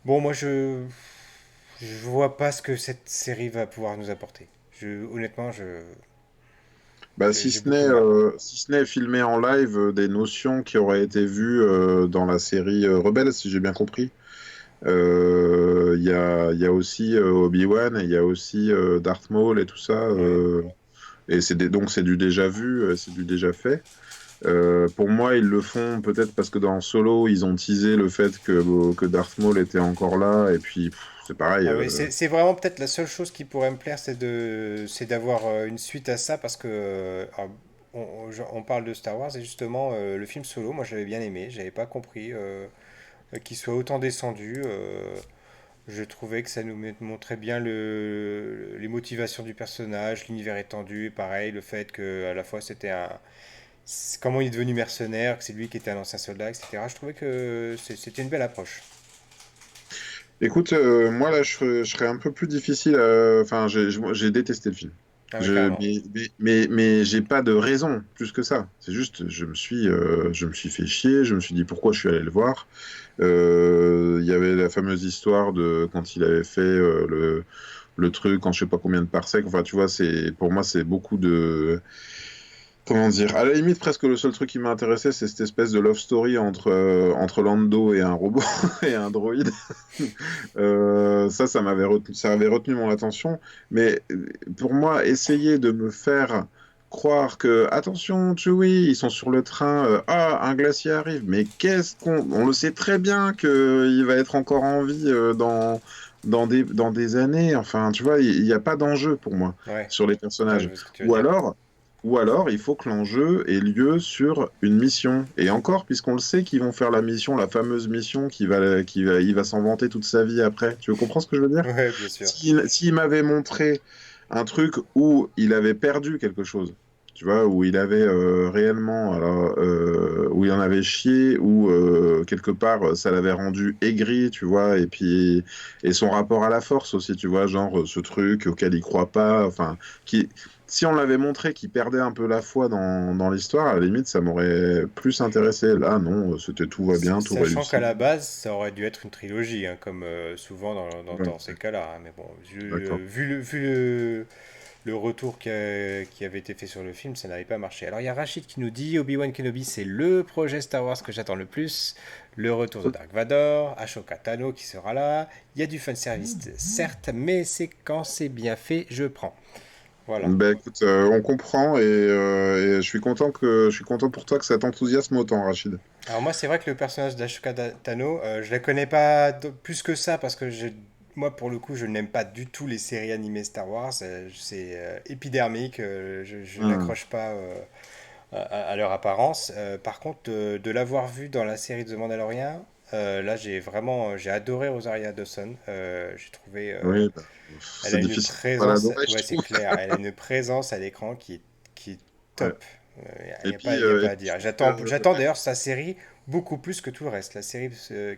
bon moi je vois pas ce que cette série va pouvoir nous apporter. Honnêtement, Bah, j'ai beaucoup de mal. si ce n'est filmer en live des notions qui auraient été vues dans la série Rebelle, si j'ai bien compris. Il y a aussi Obi-Wan et il y a aussi Darth Maul et tout ça. Ouais. Et donc c'est du déjà vu, c'est du déjà fait. Pour moi, ils le font peut-être parce que dans Solo, ils ont teasé le fait que Darth Maul était encore là. Et puis, c'est pareil. Ah oui, c'est vraiment peut-être la seule chose qui pourrait me plaire, c'est d'avoir une suite à ça parce que on parle de Star Wars et justement le film Solo, moi j'avais bien aimé, j'avais pas compris qu'il soit autant descendu. Je trouvais que ça nous montrait bien les motivations du personnage, l'univers étendu, et pareil, le fait que à la fois comment il est devenu mercenaire, que c'est lui qui était un ancien soldat, etc. Je trouvais que c'était une belle approche. Écoute, moi là, je serais un peu plus difficile. Enfin, j'ai détesté le film. Ah oui, carrément. Mais j'ai pas de raison plus que ça. C'est juste, je me suis fait chier. Je me suis dit pourquoi je suis allé le voir. Il y avait la fameuse histoire de quand il avait fait le truc en je sais pas combien de parsecs. Enfin, tu vois, pour moi, c'est beaucoup de. Comment dire? À la limite, presque le seul truc qui m'a intéressé, c'est cette espèce de love story entre Lando et un robot et un droïde. Ça avait retenu mon attention. Mais pour moi, essayer de me faire croire que, attention, Chewie, ils sont sur le train, ah, un glacier arrive. Mais on le sait très bien qu'il va être encore en vie dans des années. Enfin, tu vois, il n'y a pas d'enjeu pour moi Ouais, sur les ouais, je personnages. vois ce que tu veux Ou dire. alors, ou alors, il faut que l'enjeu ait lieu sur une mission. Et encore, puisqu'on le sait qu'ils vont faire la mission, la fameuse mission il va s'en vanter toute sa vie après. Tu comprends ce que je veux dire? Ouais, bien sûr. S'il m'avait montré un truc où il avait perdu quelque chose, tu vois, où il avait réellement, alors, où il en avait chié, où quelque part ça l'avait rendu aigri, tu vois, et son rapport à la force aussi, tu vois, genre ce truc auquel il croit pas, enfin, si on l'avait montré qu'il perdait un peu la foi dans l'histoire, à la limite, ça m'aurait plus intéressé. Là, non, c'était tout va bien, tout Sachant qu'à réussit. la base, ça aurait dû être une trilogie, hein, comme souvent Ouais, dans ces cas-là, hein. Mais bon, d'accord. le retour qui avait été fait sur le film, ça n'avait pas marché. Alors il y a Rachid qui nous dit Obi-Wan Kenobi, c'est le projet Star Wars que j'attends le plus. Le retour de Dark Vador, Ashoka Tano qui sera là. Il y a du fanservice, certes, mais c'est quand c'est bien fait, je prends. Voilà. Ben écoute, on comprend et je suis content pour toi que ça t'enthousiasme autant, Rachid. Alors moi, c'est vrai que le personnage d'Ashoka Tano, je la connais pas plus que ça parce que moi, pour le coup, je n'aime pas du tout les séries animées Star Wars. C'est épidermique. Je Hmm. n'accroche pas à leur apparence. Par contre, de l'avoir vue dans la série de The Mandalorian, là, j'ai adoré Rosaria Dawson. J'ai trouvé, Oui, bah, elle a c'est une difficile de pas présence, l'adorer, je ouais, c'est trouve. clair, elle a une présence à l'écran qui est Ouais. top. Et Y a puis, pas à dire. je trouve que J'attends même, d'ailleurs sa série beaucoup plus que tout le reste. La série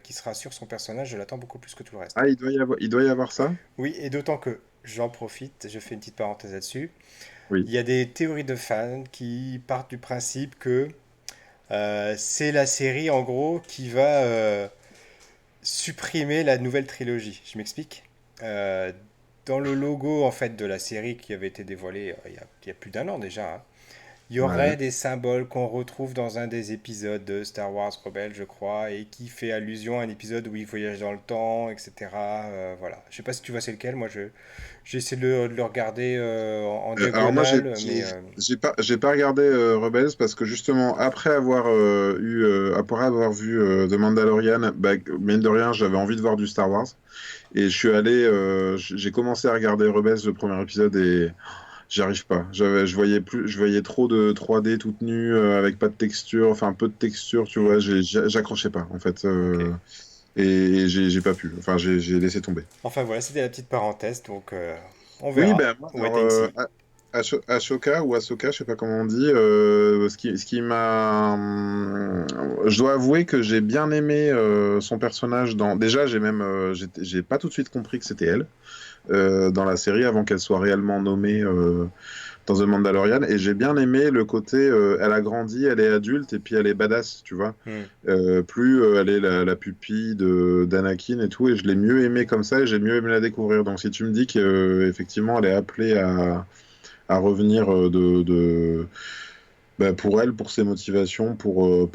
qui sera sur son personnage, je l'attends beaucoup plus que tout le reste. ah, il doit y avoir ça? Oui, et d'autant que j'en profite, je fais une petite parenthèse là-dessus. Oui. Il y a des théories de fans qui partent du principe que c'est la série en gros qui va supprimer la nouvelle trilogie. Je m'explique. Euh, Dans le logo en fait de la série qui avait été dévoilé il y a plus d'un an déjà, hein, il y aurait Ouais. des symboles qu'on retrouve dans un des épisodes de Star Wars Rebels, je crois, et qui fait allusion à un épisode où il voyage dans le temps, etc. Voilà. Je sais pas si tu vois c'est lequel. Moi, j'ai essayé de le regarder en Alors moi, diagonale, mais j'ai pas regardé Rebels parce que justement après avoir après avoir vu The Mandalorian, bah, mine de rien, j'avais envie de voir du Star Wars et je suis allé, j'ai commencé à regarder Rebels le premier épisode et j'y arrive pas. Je voyais plus, je voyais trop de 3D toute nue avec pas de texture, enfin peu de texture, tu hmm, vois, j'accrochais pas en fait ok. et j'ai pas pu. Enfin, j'ai laissé tomber. Enfin voilà, c'était la petite parenthèse, donc on Oui, verra. ben moi, Wait alors, and see. Ashoka ou Ahsoka, je sais pas comment on dit, ce qui m'a, je dois avouer que j'ai bien aimé son personnage dans. Déjà, j'ai pas tout de suite compris que c'était elle dans la série avant qu'elle soit réellement nommée dans The Mandalorian, et j'ai bien aimé le côté, elle a grandi, elle est adulte et puis elle est badass, tu vois. Hmm. Plus elle est la pupille de d'Anakin et tout, et je l'ai mieux aimé comme ça, et j'ai mieux aimé la découvrir. Donc si tu me dis qu'effectivement elle est appelée à revenir bah, pour elle, pour ses motivations, pour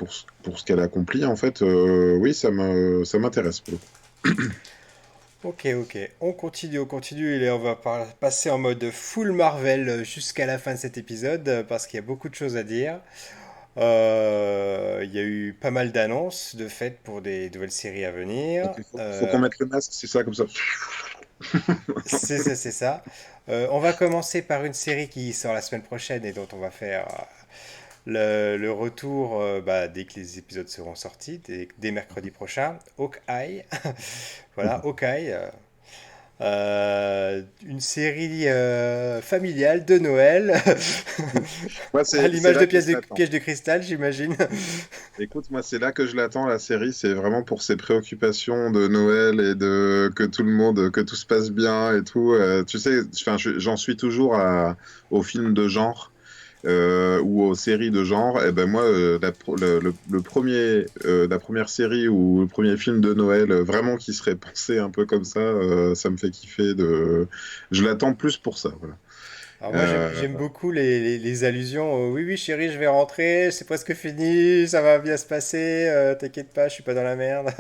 ce qu'elle accomplit, en fait, oui, ça m'intéresse pour le coup. Ok, ok. On continue et on va passer en mode full Marvel jusqu'à la fin de cet épisode parce qu'il y a beaucoup de choses à dire. Il y a eu pas mal d'annonces de fait pour des nouvelles séries à venir. Donc faut qu'on mette le masque, c'est ça, comme ça. C'est ça, c'est ça. On va commencer par une série qui sort la semaine prochaine et dont on va faire le retour bah, dès que les épisodes seront sortis, dès mercredi prochain. Hawkeye. Voilà, Hawkeye. Une série familiale de Noël, Moi, à c'est l'image là de que je l'attends. Piège de cristal, j'imagine. Écoute, moi, c'est là que je l'attends, la série. C'est vraiment pour ses préoccupations de Noël et de que tout le monde, que tout se passe bien et tout. Tu sais, enfin, j'en suis toujours aux films de genre ou aux séries de genre. Et ben moi, le premier, la première série ou le premier film de Noël, vraiment qui serait pensé un peu comme ça me fait kiffer. Je l'attends plus pour ça. Voilà. Alors moi Euh, j'aime beaucoup les allusions oui oui chérie je vais rentrer, c'est presque fini, ça va bien se passer, t'inquiète pas, je suis pas dans la merde.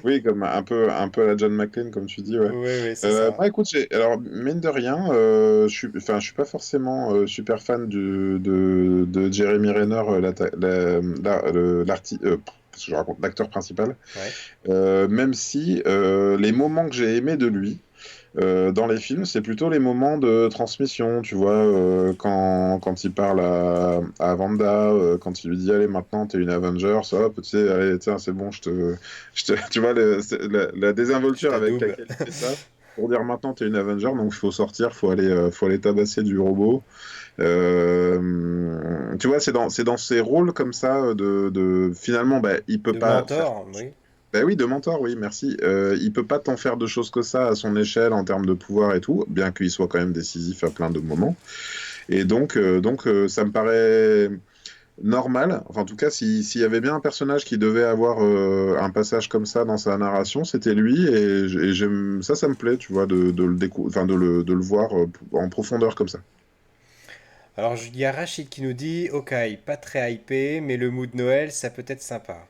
Oui, comme un peu à la John McClane, comme tu dis, ouais. Oui oui c'est ça. Moi, écoute, alors, mine de rien, je suis pas forcément super fan de Jeremy Renner, qu'est-ce que je raconte, l'acteur principal, Ouais. même si les moments que j'ai aimés de lui, dans les films, c'est plutôt les moments de transmission, tu vois, quand il parle à Wanda, quand il lui dit, allez, maintenant, t'es une Avenger, hop, tu sais, allez, tiens, c'est bon, tu vois, la Je désinvolture avec t'adoube. laquelle il fait ça, pour dire, maintenant, t'es une Avenger, donc il faut sortir, faut aller tabasser du robot. Tu vois, c'est dans ces rôles comme ça, finalement, bah, il peut De pas faire. mentor, oui. Ben oui, de mentor, oui, merci. Il peut pas tant faire de choses que ça à son échelle en termes de pouvoir et tout, bien qu'il soit quand même décisif à plein de moments. Et ça me paraît normal. Enfin, en tout cas, s'il y avait bien un personnage qui devait avoir un passage comme ça dans sa narration, c'était lui. Et j'aime ça, ça me plaît, tu vois, enfin, de le voir en profondeur comme ça. Alors il y a Rachid qui nous dit ok pas très hypé mais le mood Noël ça peut être sympa.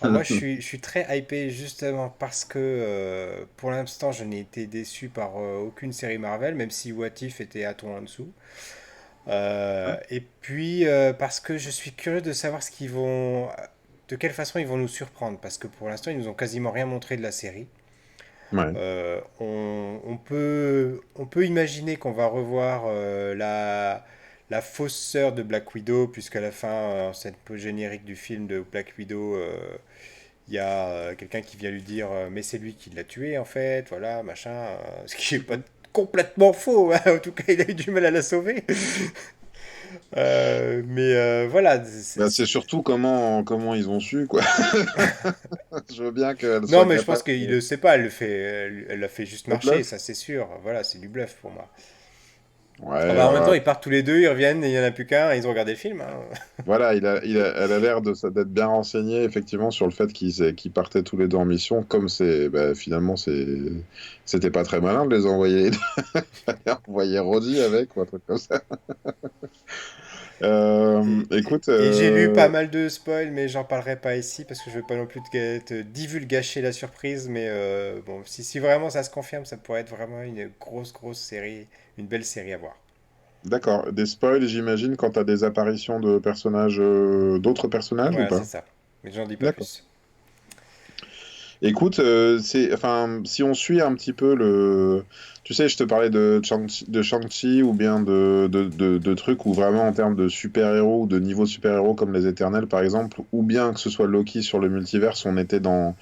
Alors moi je suis très hypé justement parce que pour l'instant je n'ai été déçu par aucune série Marvel même si What If était à ton en dessous. Et puis parce que je suis curieux de savoir de quelle façon ils vont nous surprendre parce que pour l'instant ils nous ont quasiment rien montré de la série. Ouais. On peut imaginer qu'on va revoir la fausse sœur de Black Widow, puisqu'à la fin, en scène post-générique du film de Black Widow, il y a quelqu'un qui vient lui dire mais c'est lui qui l'a tué en fait, voilà, machin. Ce qui est pas complètement faux, hein. En tout cas, il a eu du mal à la sauver. Mais voilà. Ben, c'est surtout comment ils ont su, quoi. Je veux bien qu'elle Non, soit mais je pense capable qu'il de le sait pas, elle l'a fait juste de marcher, bluff. ça c'est sûr. Voilà, c'est du bluff pour moi. Ah Ouais, bah en même temps, ils partent tous les deux, ils reviennent, et il n'y en a plus qu'un, et ils ont regardé le film, hein. voilà, elle a l'air d'être bien renseignée effectivement sur le fait qu'ils partaient tous les deux en mission. Comme finalement c'était pas très malin de les envoyer, envoyer Roddy avec ou un truc comme ça. Écoute, Et j'ai lu pas mal de spoils, mais j'en parlerai pas ici parce que je veux pas non plus te divulgacher la surprise. Mais bon, si vraiment ça se confirme, ça pourrait être vraiment une grosse série, une belle série à voir. d'accord, des spoils, j'imagine, quand t'as des apparitions de personnages, d'autres personnages ou Voilà, c'est pas? ça. Mais j'en dis pas D'accord. plus. Écoute, enfin, si on suit un petit peu tu sais, je te parlais de Shang-Chi ou bien de trucs où vraiment en termes de super-héros ou de niveau super-héros comme les Éternels par exemple, ou bien que ce soit Loki sur le multiverse, on était dans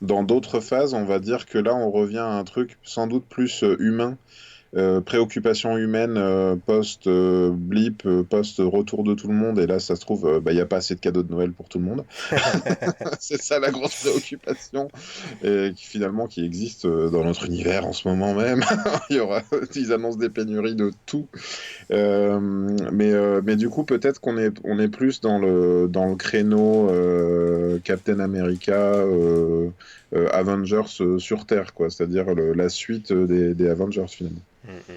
d'autres phases, on va dire que là on revient à un truc sans doute plus humain, préoccupation humaine post-blip, post-retour de tout le monde, et là ça se trouve, il n'y a pas assez de cadeaux de Noël pour tout le monde. C'est ça la grosse préoccupation, et qui existe dans notre univers en ce moment même. Ils annoncent des pénuries de tout. Mais du coup, peut-être on est plus dans le créneau Captain America, Avengers sur Terre, quoi. C'est-à-dire la suite des Avengers, finalement. Mm.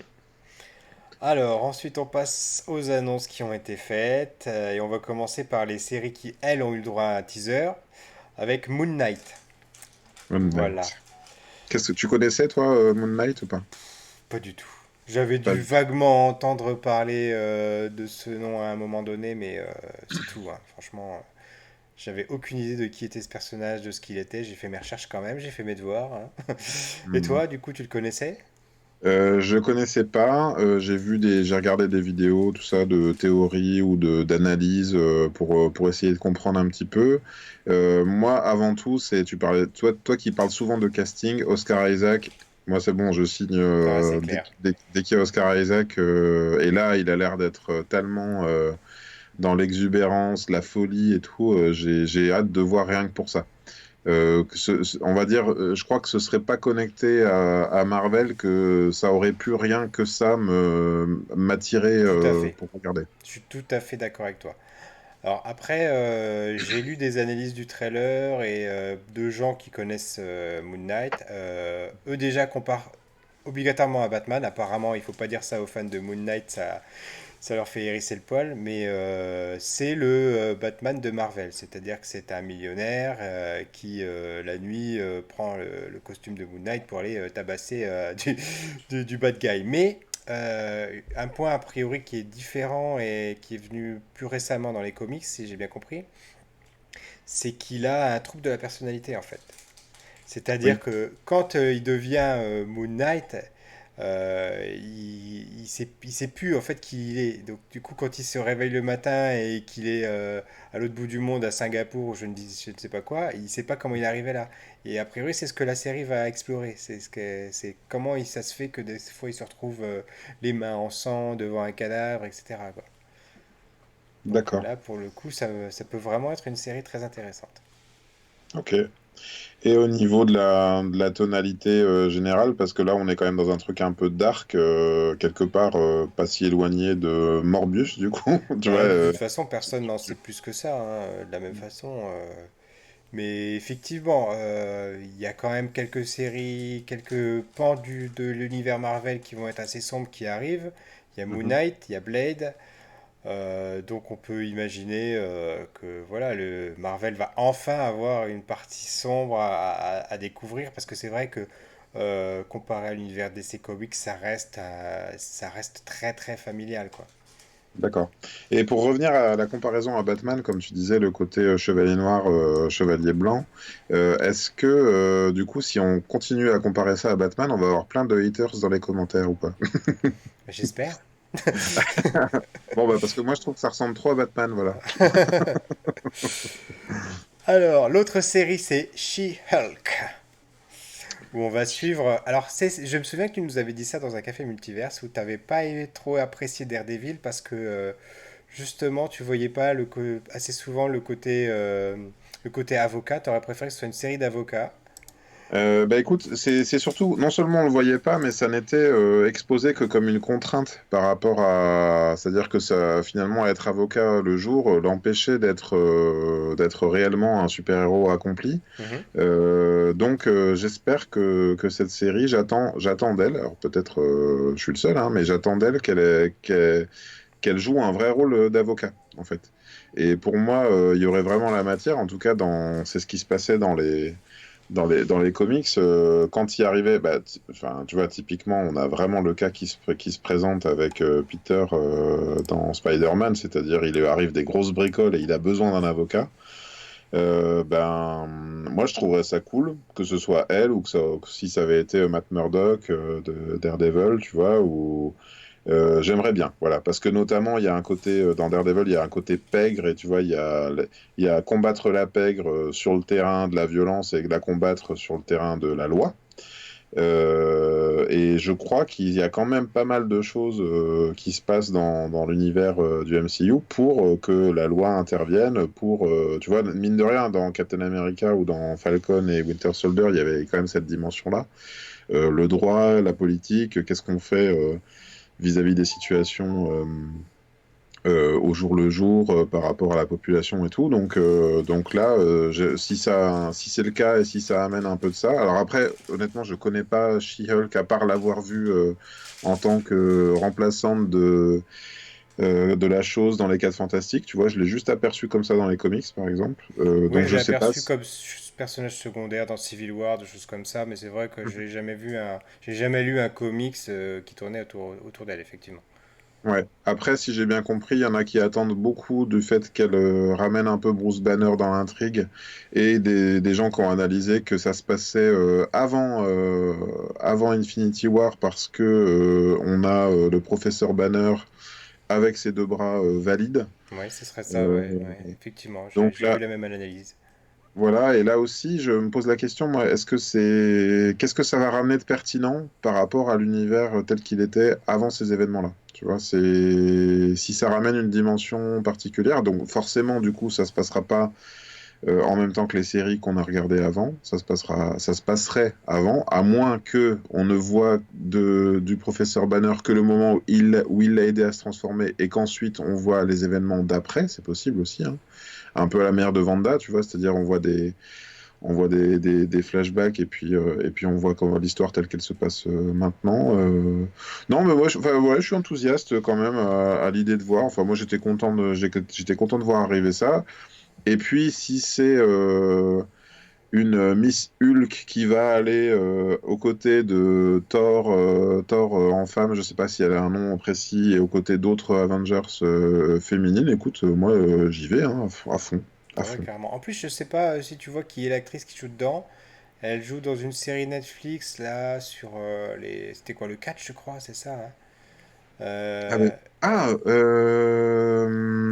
Alors, ensuite, on passe aux annonces qui ont été faites. Et on va commencer par les séries qui, elles, ont eu le droit à un teaser avec Moon Knight. Moon Voilà. Knight. Qu'est-ce que tu connaissais, toi, Moon Knight, ou pas? Pas du tout. J'avais Pas dû du tout. vaguement entendre parler de ce nom à un moment donné, mais c'est tout, hein. Franchement, j'avais aucune idée de qui était ce personnage, de ce qu'il était. J'ai fait mes recherches quand même, j'ai fait mes devoirs, hein. Et Hmm. toi, du coup, tu le connaissais? Je connaissais pas. J'ai regardé des vidéos, tout ça, de théorie ou d'analyse pour essayer de comprendre un petit peu. Moi, avant tout, tu parlais, toi qui parles souvent de casting, Oscar Isaac. Moi, c'est bon, je signe Ah, c'est clair. dès qu'il y a Oscar Isaac. Et là, il a l'air d'être tellement dans l'exubérance, la folie et tout. J'ai hâte de voir rien que pour ça. On va dire, je crois que ce serait pas connecté à Marvel, que ça aurait pu rien que ça m'attirer Tout à fait. pour regarder. Je suis tout à fait d'accord avec toi. Alors après, j'ai lu des analyses du trailer et de gens qui connaissent Moon Knight. Eux déjà comparent obligatoirement à Batman. Apparemment, il faut pas dire ça aux fans de Moon Knight, ça leur fait hérisser le poil. Mais c'est le Batman de Marvel, c'est-à-dire que c'est un millionnaire qui la nuit prend le costume de Moon Knight pour aller tabasser du bad guy. Mais un point a priori qui est différent et qui est venu plus récemment dans les comics, si j'ai bien compris, c'est qu'il a un trouble de la personnalité en fait. C'est-à-dire Oui, que quand il devient Moon Knight, il sait plus en fait qui il est. Donc du coup, quand il se réveille le matin et qu'il est à l'autre bout du monde, à Singapour, ou je ne sais pas quoi, il sait pas comment il est arrivé là. Et a priori, c'est ce que la série va explorer. C'est comment ça se fait que des fois il se retrouve les mains en sang devant un cadavre, etc., quoi. Donc d'accord. là, pour le coup, ça peut vraiment être une série très intéressante. Ok. Et au niveau de la tonalité générale, parce que là, on est quand même dans un truc un peu dark, quelque part, pas si éloigné de Morbius, du coup. Tu vois, Bah, de toute façon, personne n'en sait plus que ça, hein, de la même façon. Mais effectivement, il y a quand même quelques séries, quelques pans de l'univers Marvel qui vont être assez sombres qui arrivent. Il y a Moon Mhm. Knight, il y a Blade. Donc on peut imaginer que voilà, le Marvel va enfin avoir une partie sombre à découvrir parce que c'est vrai que comparé à l'univers DC Comics, ça reste très familial quoi. D'accord. Et pour revenir à la comparaison à Batman, comme tu disais, le côté chevalier noir, chevalier blanc, est-ce que du coup, si on continue à comparer ça à Batman, on va avoir plein de haters dans les commentaires ou pas? J'espère. Bon, bah, parce que moi, je trouve que ça ressemble trop à Batman, voilà. Alors, l'autre série c'est She-Hulk. Où on va suivre. Alors, je me souviens que tu nous avais dit ça dans un café multiverse où tu n'avais pas trop apprécié Daredevil parce que justement tu voyais pas assez souvent le côté avocat. Tu aurais préféré que ce soit une série d'avocats. Bah écoute, c'est surtout, non seulement on le voyait pas, mais ça n'était exposé que comme une contrainte par rapport à, c'est-à-dire que ça, finalement, être avocat le jour l'empêchait d'être réellement un super-héros accompli. Mhm. Donc j'espère que cette série, j'attends d'elle, alors peut-être je suis le seul, hein, mais j'attends d'elle qu'elle joue un vrai rôle d'avocat, en fait. Et pour moi, il y aurait vraiment la matière, en tout cas, c'est ce qui se passait dans les comics, quand il arrivait, bah, enfin, tu vois, typiquement, on a vraiment le cas qui se présente avec Peter dans Spider-Man, c'est-à-dire il lui arrive des grosses bricoles et il a besoin d'un avocat. Ben, moi, je trouverais ça cool que ce soit elle ou que si ça avait été Matt Murdock de Daredevil, tu vois, ou j'aimerais bien, voilà, parce que notamment il y a un côté dans Daredevil, il y a un côté pègre et tu vois, il y a combattre la pègre sur le terrain de la violence et la combattre sur le terrain de la loi. Et je crois qu'il y a quand même pas mal de choses qui se passent dans l'univers du MCU pour que la loi intervienne, tu vois, mine de rien, dans Captain America ou dans Falcon et Winter Soldier, il y avait quand même cette dimension-là. Le droit, la politique, qu'est-ce qu'on fait vis-à-vis des situations au jour le jour par rapport à la population et tout. Donc là, si c'est le cas et si ça amène un peu de ça. Alors après, honnêtement, je connais pas She-Hulk à part l'avoir vue en tant que remplaçante de la chose dans les 4 Fantastiques. Tu vois, je l'ai juste aperçu comme ça dans les comics, par exemple. Oui, Donc je je l'ai sais pas. aperçu comme personnage secondaire dans Civil War, des choses comme ça, mais c'est vrai que j'ai jamais lu un comics qui tournait autour d'elle, effectivement. Ouais. Après, si j'ai bien compris, il y en a qui attendent beaucoup du fait qu'elle ramène un peu Bruce Banner dans l'intrigue et des gens qui ont analysé que ça se passait avant Infinity War parce que on a le professeur Banner avec ses 2 bras valides. Oui, ce serait ça, Euh, ouais, ouais, effectivement, donc j'ai vu là, la même analyse. voilà, et là aussi, je me pose la question, moi, qu'est-ce que ça va ramener de pertinent par rapport à l'univers tel qu'il était avant ces événements-là? Tu vois, si ça ramène une dimension particulière, donc forcément, du coup, ça se passera pas en même temps que les séries qu'on a regardées avant, ça se passerait avant, à moins que on ne voit du professeur Banner que le moment où il l'a aidé à se transformer et qu'ensuite on voit les événements d'après, c'est possible aussi, hein, un peu à la manière de Vanda, tu vois, c'est-à-dire on voit des flashbacks et puis on voit comment l'histoire telle qu'elle se passe maintenant. Non, mais moi, enfin, ouais, je suis enthousiaste quand même à l'idée de voir. Enfin, moi, j'étais content de voir arriver ça. Et puis, si c'est une Miss Hulk qui va aller aux côtés de Thor en femme, je sais pas si elle a un nom précis, et aux côtés d'autres Avengers féminines, écoute, moi, j'y vais hein, à fond, à Ah ouais, fond. carrément. En plus, je sais pas si tu vois qui est l'actrice qui joue dedans. Elle joue dans une série Netflix, là, sur les... C'était quoi, le catch, je crois, c'est ça, hein. Ah, mais- ah,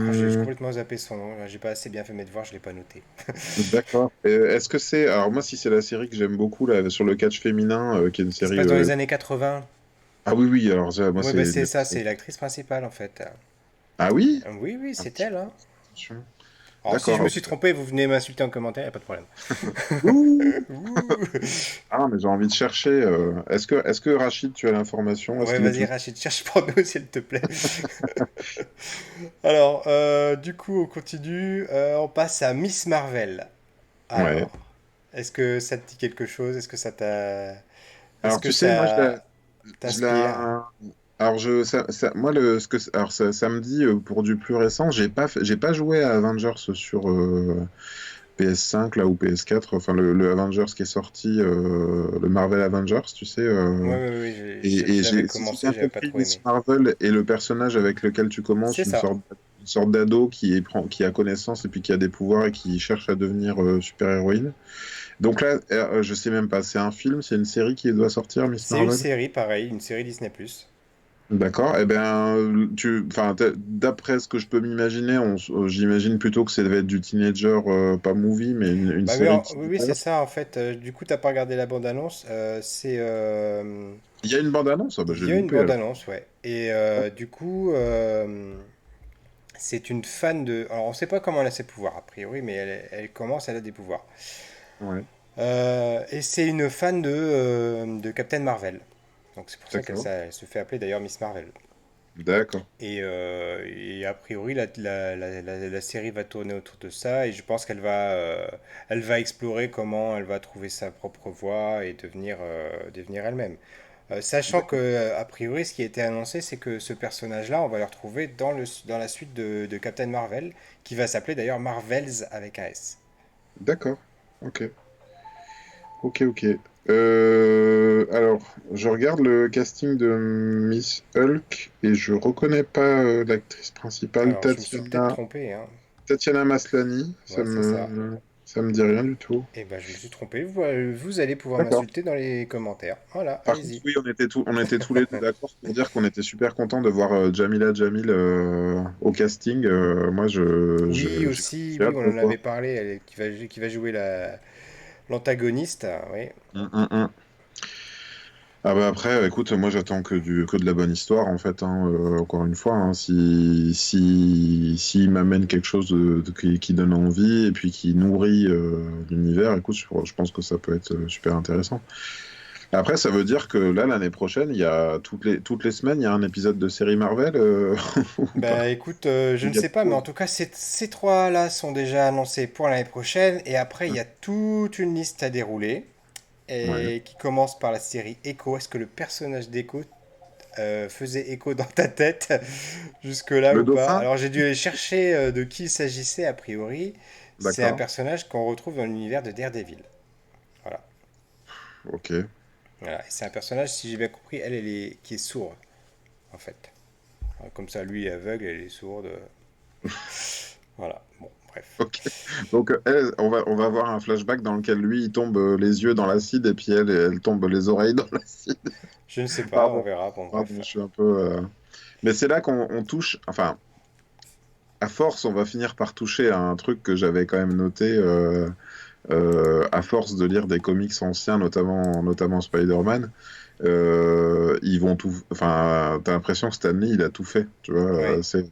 Oh, j'ai complètement zappé son nom. J'ai pas assez bien fait mes devoirs, je l'ai pas noté. d'accord. Est-ce que c'est... Alors moi, si c'est la série que j'aime beaucoup, là, sur le catch féminin, qui est une Qui se série... passe dans les années 80. Ah oui, oui, alors ça, moi, Ouais, bah c'est... c'est ça, c'est l'actrice principale, en fait. Ah oui? Oui, oui, c'est elle, hein. Attention. Alors, si je D'accord. me suis trompé, vous venez m'insulter en commentaire, y a pas de problème. Ouh. Ouh. Ah, mais j'ai envie de chercher. Est-ce que Rachid, tu as l'information? Est-ce Ouais, qu'il est vas-y, tout... Rachid, cherche pour nous, s'il te plaît. Alors, du coup, on continue. On passe à Miss Marvel. Ouais. Alors, est-ce que ça te dit quelque chose? Est-ce que ça t'a... Est-ce Alors, que tu sais, moi, ça je t'inspire? la... Alors, moi, alors, ça me dit, pour du plus récent, j'ai pas joué à Avengers sur PS5 là, ou PS4, enfin, le Avengers qui est sorti, le Marvel Avengers, tu sais. Oui, oui, oui, Et je l'avais si j'ai commencé, bien j'avais pas compris, trop Miss aimé. Marvel est le personnage avec lequel tu commences, C'est une ça. sorte d'ado qui a connaissance et puis qui a des pouvoirs et qui cherche à devenir super-héroïne. Donc là, je sais même pas, c'est un film, c'est une série qui doit sortir, Miss C'est une Marvel? série, pareil, une série Disney+. D'accord. Eh ben, enfin, d'après ce que je peux m'imaginer, j'imagine plutôt que ça devait être du teenager, pas movie, mais une Bah oui, série oui, oui, c'est teenager. ça, en fait. Du coup, t'as pas regardé la bande-annonce. Il y a une bande-annonce? Ah bah, Il j'ai y a une loupé alors. bande-annonce, ouais. Et du coup, c'est une fan de... Alors, on sait pas comment elle a ses pouvoirs, a priori, mais elle commence, elle a des pouvoirs. Ouais. Et c'est une fan de Captain Marvel. Donc c'est pour ça D'accord. elle se fait appeler d'ailleurs Miss Marvel. D'accord. Et a priori, la série va tourner autour de ça et je pense elle va explorer comment elle va trouver sa propre voie et devenir elle-même. Sachant que, D'accord. a priori, ce qui a été annoncé, c'est que ce personnage-là, on va le retrouver dans la suite de Captain Marvel, qui va s'appeler d'ailleurs Marvels avec un S. D'accord. Ok. Ok, ok. Alors, je regarde le casting de Miss Hulk et je reconnais pas l'actrice principale, Alors, je me suis peut-être trompé, hein. Tatiana Maslany. Ouais, c'est ça. Ça me dit rien du tout. Et ben, je me suis trompé. Vous allez pouvoir D'accord. m'insulter dans les commentaires. Voilà, Par contre, allez-y. oui, on était tous les deux d'accord pour dire qu'on était super contents de voir Jamila Jamil au casting. Oui, aussi, j'ai oui, hâte on de en voir. avait parlé, qui va jouer l'antagoniste, oui. Mm. Ah bah après, écoute, moi j'attends que de la bonne histoire en fait. Hein, encore une fois, hein, s'il m'amène quelque chose qui donne envie et puis qui nourrit l'univers, écoute, je pense que ça peut être super intéressant. Après, ça veut dire que là, l'année prochaine, il y a toutes les semaines, il y a un épisode de série Marvel ou pas? Bah écoute, je Il ne y a sais pas, mais en tout cas, ces trois-là sont déjà annoncés pour l'année prochaine, et après, il y a toute une liste à dérouler, Ouais. et qui commence par la série Echo. Est-ce que le personnage d'Echo faisait écho dans ta tête jusque-là Le ou pas? dauphin? Alors j'ai dû aller chercher de qui il s'agissait a priori. C'est un D'accord. personnage qu'on retrouve dans l'univers de Daredevil. Voilà. Ok. Voilà. Et c'est un personnage, si j'ai bien compris, qui est sourde, en fait. Comme ça, lui est aveugle, elle est sourde. Voilà. Bon, bref. Ok. Donc, on va avoir un flashback dans lequel lui, il tombe les yeux dans l'acide et puis elle tombe les oreilles dans l'acide. Je ne sais pas, on Pardon. verra. Bon, Pardon, bref. je suis un peu. Mais c'est là qu'on on touche. Enfin, à force, on va finir par toucher à un truc que j'avais quand même noté à force de lire des comics anciens, notamment Spider-Man. Ils vont tout. Enfin, t'as l'impression que Stan Lee, il a tout fait. Tu vois, Oui.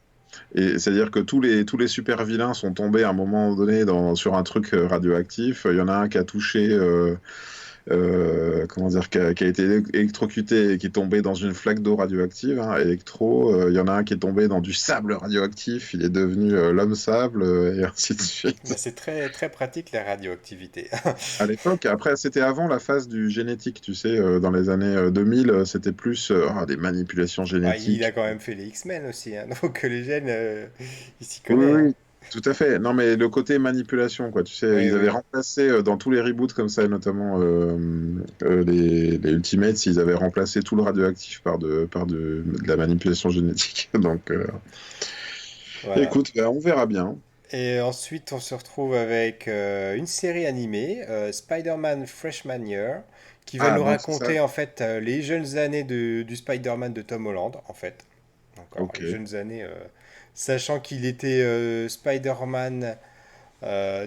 et c'est-à-dire que tous les super vilains sont tombés à un moment donné sur un truc radioactif. Il y en a un qui a touché, comment dire, qui a été électrocuté et qui est tombé dans une flaque d'eau radioactive, hein, électro. Il y en a un qui est tombé dans du sable radioactif. Il est devenu l'homme sable et ainsi de Bah, suite. c'est très pratique la radioactivité. À l'époque, après, c'était avant la phase du génétique, tu sais, dans les années 2000, c'était plus des manipulations Bah, il a génétiques. quand même fait les X-Men aussi, hein, donc les gènes, il s'y Oui, connaît, oui, hein. oui, tout à fait. Non, mais le côté manipulation, quoi. Tu sais, Oui, ils avaient oui. remplacé dans tous les reboots comme ça, et notamment les Ultimates, ils avaient remplacé tout le radioactif de la manipulation génétique. Donc, Voilà. écoute, on verra bien. Et ensuite, on se retrouve avec une série animée, Spider-Man Freshman Year, qui va Ah, nous bon, c'est ça. raconter en fait les jeunes années du Spider-Man de Tom Holland, en fait. Encore Ok. les jeunes années, sachant qu'il était Spider-Man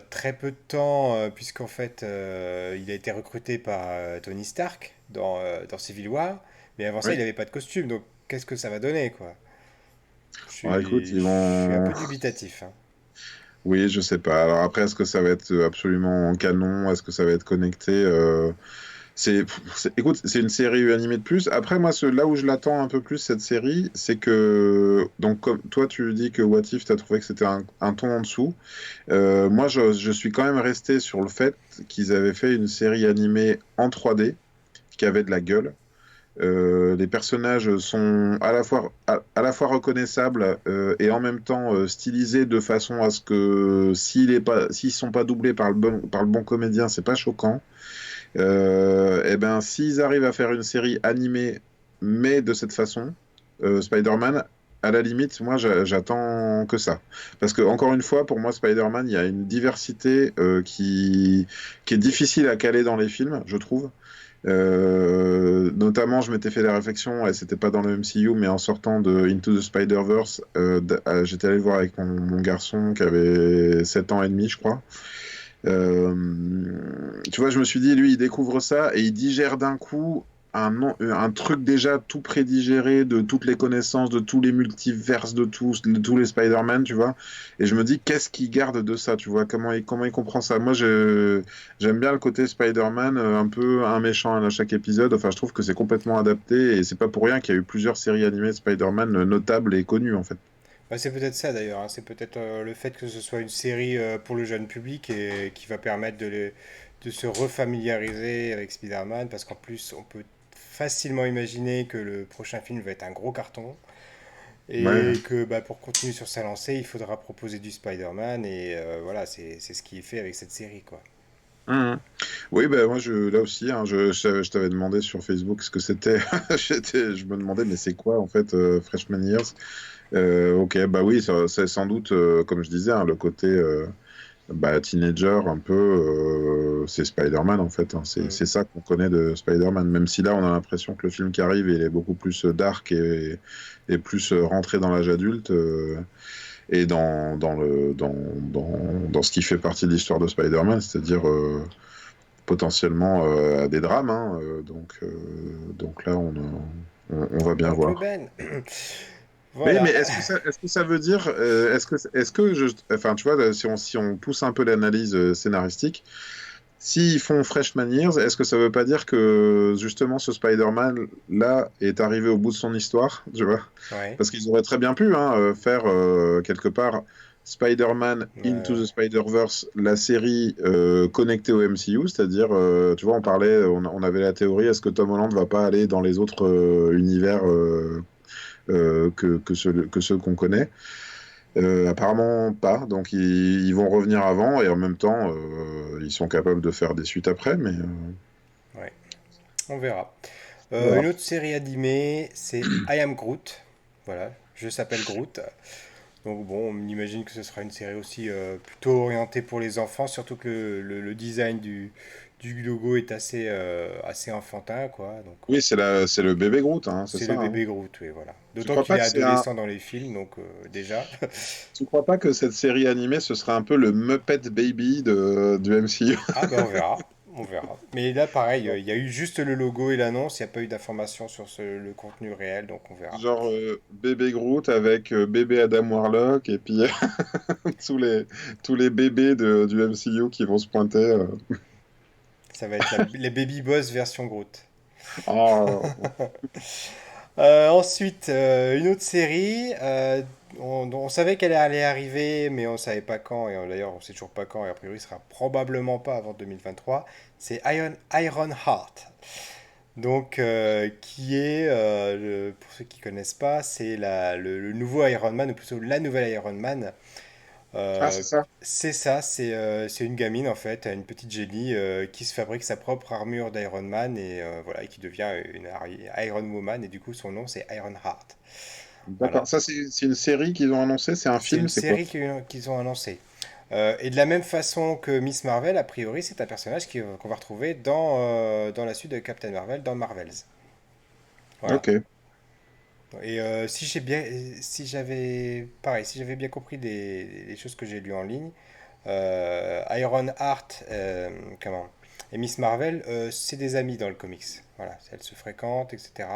très peu de temps, puisqu'en fait, il a été recruté par Tony Stark dans Civil War, mais avant ça, il Oui. n'avait pas de costume, donc qu'est-ce que ça va donner, quoi? Bon, écoute, Je ils suis un vont. peu dubitatif, hein. Oui, je sais pas. Alors après, est-ce que ça va être absolument en canon? Est-ce que ça va être connecté? Écoute, c'est une série animée de plus. Après, moi, là où je l'attends un peu plus, cette série, c'est que, donc, comme toi, tu dis que What If, t'as trouvé que c'était un ton en dessous. Moi, je suis quand même resté sur le fait qu'ils avaient fait une série animée en 3D qui avait de la gueule. Les personnages sont à la fois reconnaissables et en même temps stylisés de façon à ce que s'ils sont pas doublés par le bon comédien, c'est pas choquant. Et ben, s'ils arrivent à faire une série animée, mais de cette façon, Spider-Man, à la limite, moi, j'attends que ça. Parce que, encore une fois, pour moi, Spider-Man, il y a une diversité qui est difficile à caler dans les films, je trouve. Notamment, je m'étais fait la réflexion, et c'était pas dans le MCU, mais en sortant de Into the Spider-Verse, j'étais allé le voir avec mon garçon qui avait 7 ans et demi, je crois. Tu vois, je me suis dit, lui, il découvre ça et il digère d'un coup un truc déjà tout prédigéré de toutes les connaissances, de tous les multiverses, de tous les Spider-Man, tu vois. Et je me dis, qu'est-ce qu'il garde de ça, tu vois? Comment il comprend ça? J'aime bien le côté Spider-Man, un peu un méchant à chaque épisode. Enfin, je trouve que c'est complètement adapté et c'est pas pour rien qu'il y a eu plusieurs séries animées de Spider-Man notables et connues, en fait. Bah, c'est peut-être ça d'ailleurs, hein. C'est peut-être le fait que ce soit une série pour le jeune public et qui va permettre de se refamiliariser avec Spider-Man parce qu'en plus on peut facilement imaginer que le prochain film va être un gros carton Ouais. et que bah, pour continuer sur sa lancée il faudra proposer du Spider-Man et voilà, c'est ce qui est fait avec cette série quoi. Mhm. Oui, ben moi, là aussi, hein, je t'avais demandé sur Facebook ce que c'était. Je me demandais, mais c'est quoi en fait Freshman Years? Ok, bah oui, c'est sans doute, comme je disais, hein, le côté teenager, un peu, c'est Spider-Man en fait, hein. Mm. C'est ça qu'on connaît de Spider-Man, même si là, on a l'impression que le film qui arrive, il est beaucoup plus dark et plus rentré dans l'âge adulte. Et dans ce qui fait partie de l'histoire de Spider-Man, c'est-à-dire potentiellement à des drames, hein, donc là, on va bien Oncle voir. Ben. Mais Voilà. est-ce que ça veut dire, enfin, tu vois, si on pousse un peu l'analyse scénaristique, s'ils font Freshman Years, est-ce que ça veut pas dire que justement ce Spider-Man là est arrivé au bout de son histoire, tu vois? Ouais. Parce qu'ils auraient très bien pu hein, faire quelque part Spider-Man Ouais, Into ouais. the Spider-Verse, la série connectée au MCU, c'est-à-dire, tu vois, on avait la théorie, est-ce que Tom Holland va pas aller dans les autres univers que ceux qu'on connaît? Apparemment pas, donc ils vont revenir avant et en même temps ils sont capables de faire des suites après, mais Ouais. On verra. voilà. Une autre série animée, c'est I Am Groot. Voilà, je s'appelle Groot. Donc bon, on imagine que ce sera une série aussi plutôt orientée pour les enfants, surtout que le design du logo est assez enfantin, quoi. Donc Oui, c'est le bébé Groot, hein, c'est c'est ça. le Hein. bébé Groot, oui, voilà. Tu D'autant crois qu'il pas est que c'est un, adolescent dans les films, donc déjà. tu crois pas que cette série animée ce serait un peu le Muppet Baby du MCU? Ah ben on verra, on verra. Mais là, pareil, il y a eu juste le logo et l'annonce, il n'y a pas eu d'informations sur le contenu réel, donc on verra. Genre bébé Groot avec bébé Adam Warlock et puis tous les tous les bébés du MCU qui vont se pointer. Ça va être les Baby Boss version Groot. Oh, Ensuite, une autre série, on savait qu'elle allait arriver, mais on savait pas quand, et d'ailleurs on sait toujours pas quand, et a priori ce sera probablement pas avant 2023, c'est Iron Heart. Donc, qui est, pour ceux qui connaissent pas, c'est le nouveau Iron Man, ou plutôt la nouvelle Iron Man. ah c'est ça. C'est ça, c'est une gamine en fait, une petite génie qui se fabrique sa propre armure d'Iron Man et voilà, et qui devient une Iron Woman et du coup son nom c'est Iron Heart. Voilà, D'accord. Ça c'est une série qu'ils ont annoncée, c'est un c'est film, une c'est quoi? série qu'ils ont annoncée. Et de la même façon que Miss Marvel, a priori c'est un personnage qu'on va retrouver dans la suite de Captain Marvel, dans Marvels. Voilà. Ok. Et si j'avais bien compris les choses que j'ai lues en ligne, Iron Heart, comment, et Miss Marvel, c'est des amis dans le comics. Voilà, elles se fréquentent, etc.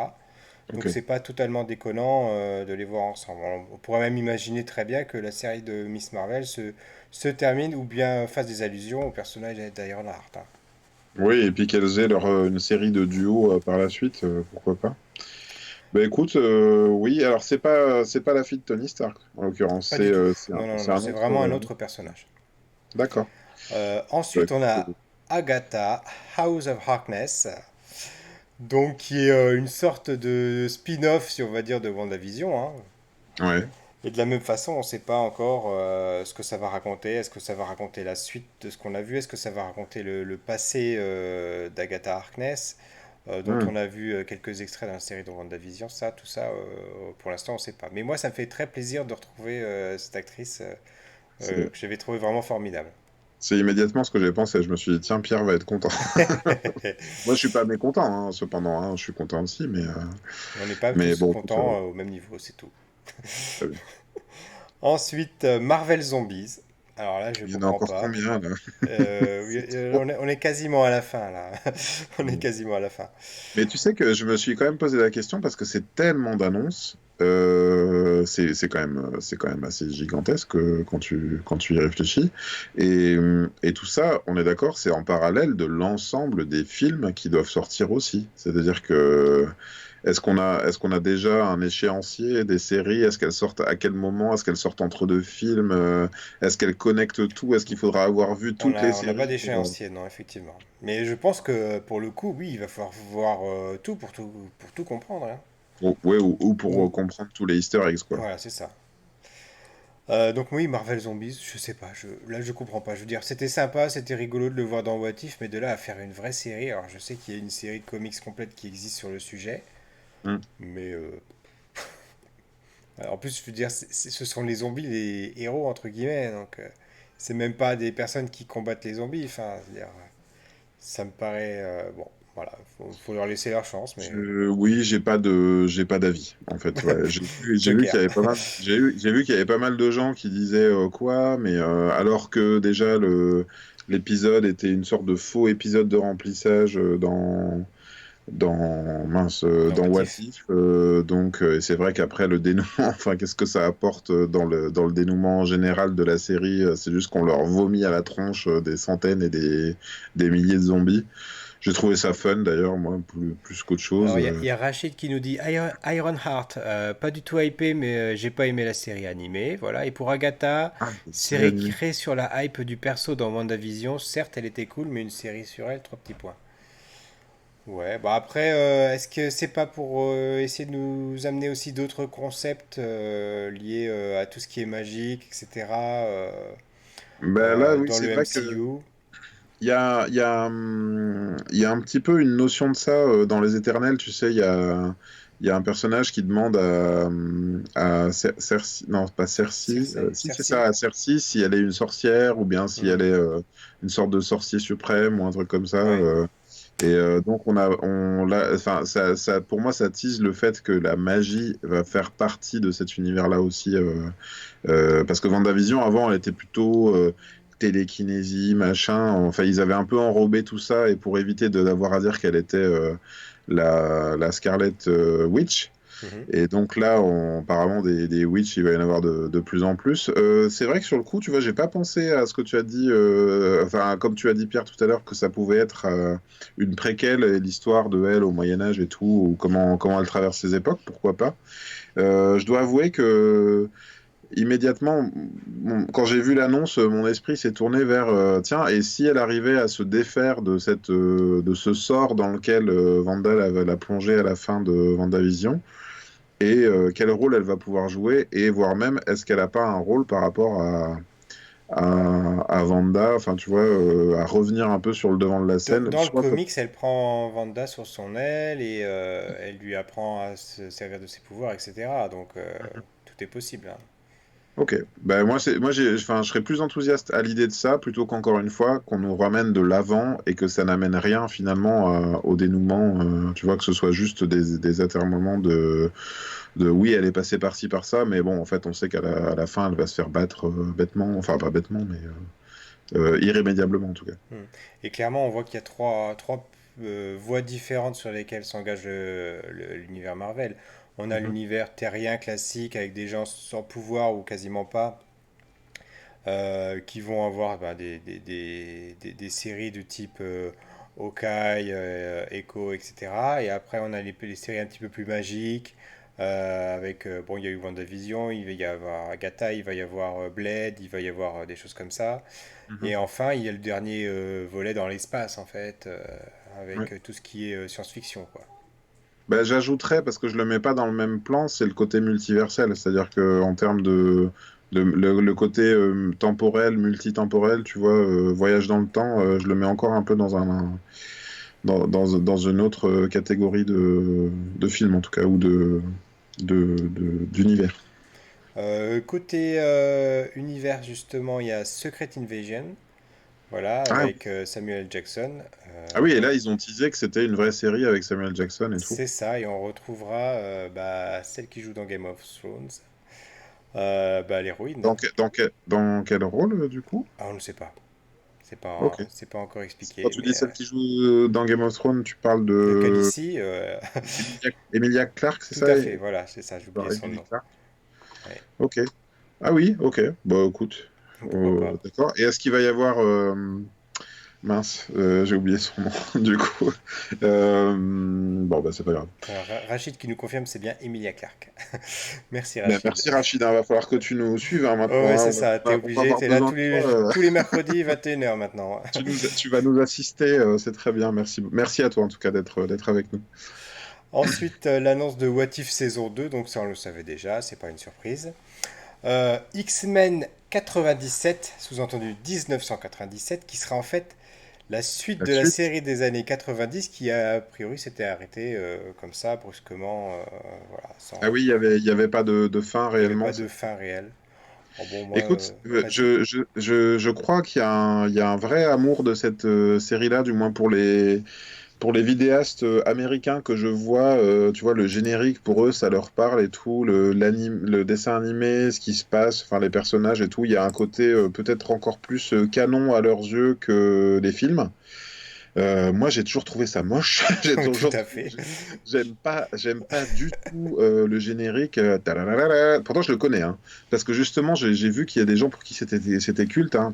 Donc Ok. c'est pas totalement déconnant de les voir ensemble. On pourrait même imaginer très bien que la série de Miss Marvel se termine ou bien fasse des allusions au personnage d'Iron Heart, hein. Oui, et puis qu'elles aient une série de duos par la suite, pourquoi pas. Bah écoute, oui, alors c'est pas la fille de Tony Stark, en l'occurrence, Pas du tout. Non, non, c'est non, un c'est autre. vraiment un autre personnage. D'accord. Bah, Ensuite, on écoute, a Agatha, House of Harkness. Donc, qui est une sorte de spin-off, si on va dire, de WandaVision, hein. ouais. Et de la même façon, on ne sait pas encore ce que ça va raconter. Est-ce que ça va raconter la suite de ce qu'on a vu? Est-ce que ça va raconter le passé d'Agatha Harkness, dont Hmm. on a vu quelques extraits dans la série de WandaVision? Ça, tout ça, pour l'instant, on ne sait pas. Mais moi, ça me fait très plaisir de retrouver cette actrice C'est que j'avais trouvée vraiment formidable. c'est immédiatement ce que j'ai pensé. Je me suis dit, tiens, Pierre va être content. Moi, je suis pas mécontent, hein, cependant, hein, je suis content aussi, On n'est pas mais tous bon, écoute, contents au même niveau, c'est tout. très bien. Ensuite, Marvel Zombies. Alors là, je Il y en a comprends encore pas. combien là? Oui, C'est trop. on est quasiment à la fin là. On est quasiment à la fin. Mais tu sais que je me suis quand même posé la question parce que c'est tellement d'annonces, c'est quand même assez gigantesque quand tu y réfléchis. Et tout ça, on est d'accord, c'est en parallèle de l'ensemble des films qui doivent sortir aussi. C'est-à-dire que est-ce qu'on a déjà un échéancier des séries? Est-ce qu'elles sortent à quel moment? Est-ce qu'elles sortent entre deux films? Est-ce qu'elles connectent tout? Est-ce qu'il faudra avoir vu toutes les On n'a pas séries pour... d'échéancier, non, effectivement. Mais je pense que pour le coup, oui, il va falloir voir tout pour tout comprendre, hein. Ouais, ou pour Ou, comprendre tous les Easter eggs, quoi. voilà, c'est ça. Donc oui, Marvel Zombies, je sais pas, là je comprends pas. Je veux dire, c'était sympa, c'était rigolo de le voir dans What If, mais de là à faire une vraie série, alors je sais qu'il y a une série de comics complète qui existe sur le sujet, Hmm. mais en plus, je veux dire, ce sont les zombies les héros, entre guillemets, donc c'est même pas des personnes qui combattent les zombies, enfin, je veux dire, ça me paraît... bon, voilà, faut leur laisser leur chance, mais... Oui, j'ai pas d'avis, en fait. Ouais. J'ai vu qu'il Joker. y avait pas mal, j'ai vu qu'il y avait pas mal de gens qui disaient quoi, mais alors que déjà l'épisode était une sorte de faux épisode de remplissage Dans dans What What If. If, donc c'est vrai qu'après le dénouement, enfin qu'est-ce que ça apporte dans le dénouement général de la série, c'est juste qu'on leur vomit à la tronche des centaines et des milliers de zombies. J'ai trouvé ça fun d'ailleurs, moi, plus qu'autre chose. Alors, il y a Rachid qui nous dit Ironheart, pas du tout hypé, mais j'ai pas aimé la série animée. Voilà. Et pour Agatha, Ah, des séries série animées. créée sur la hype du perso dans WandaVision. Certes, elle était cool, mais une série sur elle, trois petits points. Ouais, bah après, est-ce que c'est pas pour essayer de nous amener aussi d'autres concepts liés à tout ce qui est magique, etc. Ben là, oui, dans c'est le vrai que MCU? il y a un petit peu une notion de ça dans Les Éternels, tu sais, il y a un personnage qui demande à Cersei, non, pas Cersei, Cersei? si c'est ça, Cersei? à Cersei, si elle est une sorcière ou bien si elle Mhm. est une sorte de sorcier suprême ou un truc comme ça. Ouais. Donc enfin, pour moi, ça tease le fait que la magie va faire partie de cet univers-là aussi. Parce que Vendavision, avant, elle était plutôt télékinésie, machin. Enfin, ils avaient un peu enrobé tout ça et pour éviter d'avoir à dire qu'elle était la Scarlet Witch. Mhm. Et donc là, apparemment, des witch, il va y en avoir de plus en plus. C'est vrai que sur le coup, tu vois, j'ai pas pensé à ce que tu as dit, enfin, comme tu as dit, Pierre, tout à l'heure, que ça pouvait être une préquelle, et l'histoire de elle au Moyen-Âge et tout, ou comment elle traverse ses époques, pourquoi pas. Je dois avouer que immédiatement, quand j'ai vu l'annonce, mon esprit s'est tourné vers tiens, et si elle arrivait à se défaire de ce sort dans lequel Wanda l'a plongé à la fin de WandaVision, et quel rôle elle va pouvoir jouer, et voire même, est-ce qu'elle n'a pas un rôle par rapport à Wanda, enfin, tu vois, à revenir un peu sur le devant de la scène, Dans le soit comics, elle prend Wanda sur son aile et elle lui apprend à se servir de ses pouvoirs, etc. Donc tout est possible, hein. Ok, ben enfin, je serais plus enthousiaste à l'idée de ça plutôt qu'encore une fois qu'on nous ramène de l'avant et que ça n'amène rien finalement au dénouement. Tu vois que ce soit juste des atermoiements de oui, elle est passée par-ci par ça, mais bon, en fait, on sait à la fin, elle va se faire battre bêtement, enfin pas bêtement, mais irrémédiablement en tout cas. Hmm. Et clairement, on voit qu'il y a trois voies différentes sur lesquelles s'engage l'univers Marvel. On a Mhm, l'univers terrien classique avec des gens sans pouvoir ou quasiment pas, qui vont avoir bah, des séries de type Hawkeye, Echo, etc. Et après, on a les séries un petit peu plus magiques. Avec, bon, il y a eu WandaVision, il va y avoir Agatha, il va y avoir Blade, il va y avoir des choses comme ça. mhm. Et enfin, il y a le dernier volet dans l'espace, en fait, Ouais. avec tout ce qui est science-fiction, quoi. Ben, j'ajouterais, parce que je le mets pas dans le même plan, c'est le côté multiversel, c'est-à-dire que en termes le côté temporel, multitemporel, tu vois, voyage dans le temps, je le mets encore un peu dans une autre catégorie de film, en tout cas, ou d'univers. Côté univers, justement, il y a Secret Invasion, voilà, Ah, avec Samuel Jackson. ah oui, et Donc, là, ils ont teasé que c'était une vraie série avec Samuel Jackson et tout. c'est ça, et on retrouvera bah, celle qui joue dans Game of Thrones. Bah, l'héroïne. Dans quel rôle, du coup? Ah, on ne sait pas. Ok. C'est pas encore Quand expliqué, tu dis mais celle qui joue dans Game of Thrones, tu parles de de Khaleesi, Emilia Clarke, c'est tout ça? à fait, voilà, c'est ça, j'ai oublié D'accord, son Emilie nom. Clarke. Ouais. Ok. Ah oui, ok. Bah écoute, Pourquoi pas. d'accord. Et est-ce qu'il va y avoir mince, j'ai oublié son nom du coup. Bon bah c'est pas grave. Alors, Rachid qui nous confirme, c'est bien Emilia Clarke. Merci Ben, Rachid. merci Rachid, hein, va falloir que tu nous suives hein, Oh, maintenant. ouais, Hein. c'est ça, t'es On va obligé, avoir t'es là besoin de toi. tous les mercredis, 21h maintenant. Tu vas nous assister, c'est très bien. Merci, merci à toi en tout cas d'être avec nous. Ensuite, l'annonce de What If saison 2, donc ça on le savait déjà, c'est pas une surprise. X-Men 97, sous-entendu 1997, qui sera en fait la suite La de la suite? série des années 90 qui a priori s'était arrêtée comme ça brusquement, voilà, Ah oui, il y avait pas de fin il n'y avait réellement. pas de fin réelle. Oh, bon, moi, Écoute, vas-y. je crois qu'il y a il y a un vrai amour de cette série-là, du moins pour les vidéastes américains que je vois, tu vois, le générique pour eux, ça leur parle et tout, le dessin animé, ce qui se passe, enfin les personnages et tout, il y a un côté peut-être encore plus canon à leurs yeux que les films. Moi, j'ai toujours trouvé ça moche. J'ai Oui, tout toujours à trouvé- fait. j'aime pas du tout le générique. Pourtant, je le connais, hein, parce que justement, j'ai vu qu'il y a des gens pour qui c'était culte. Hein.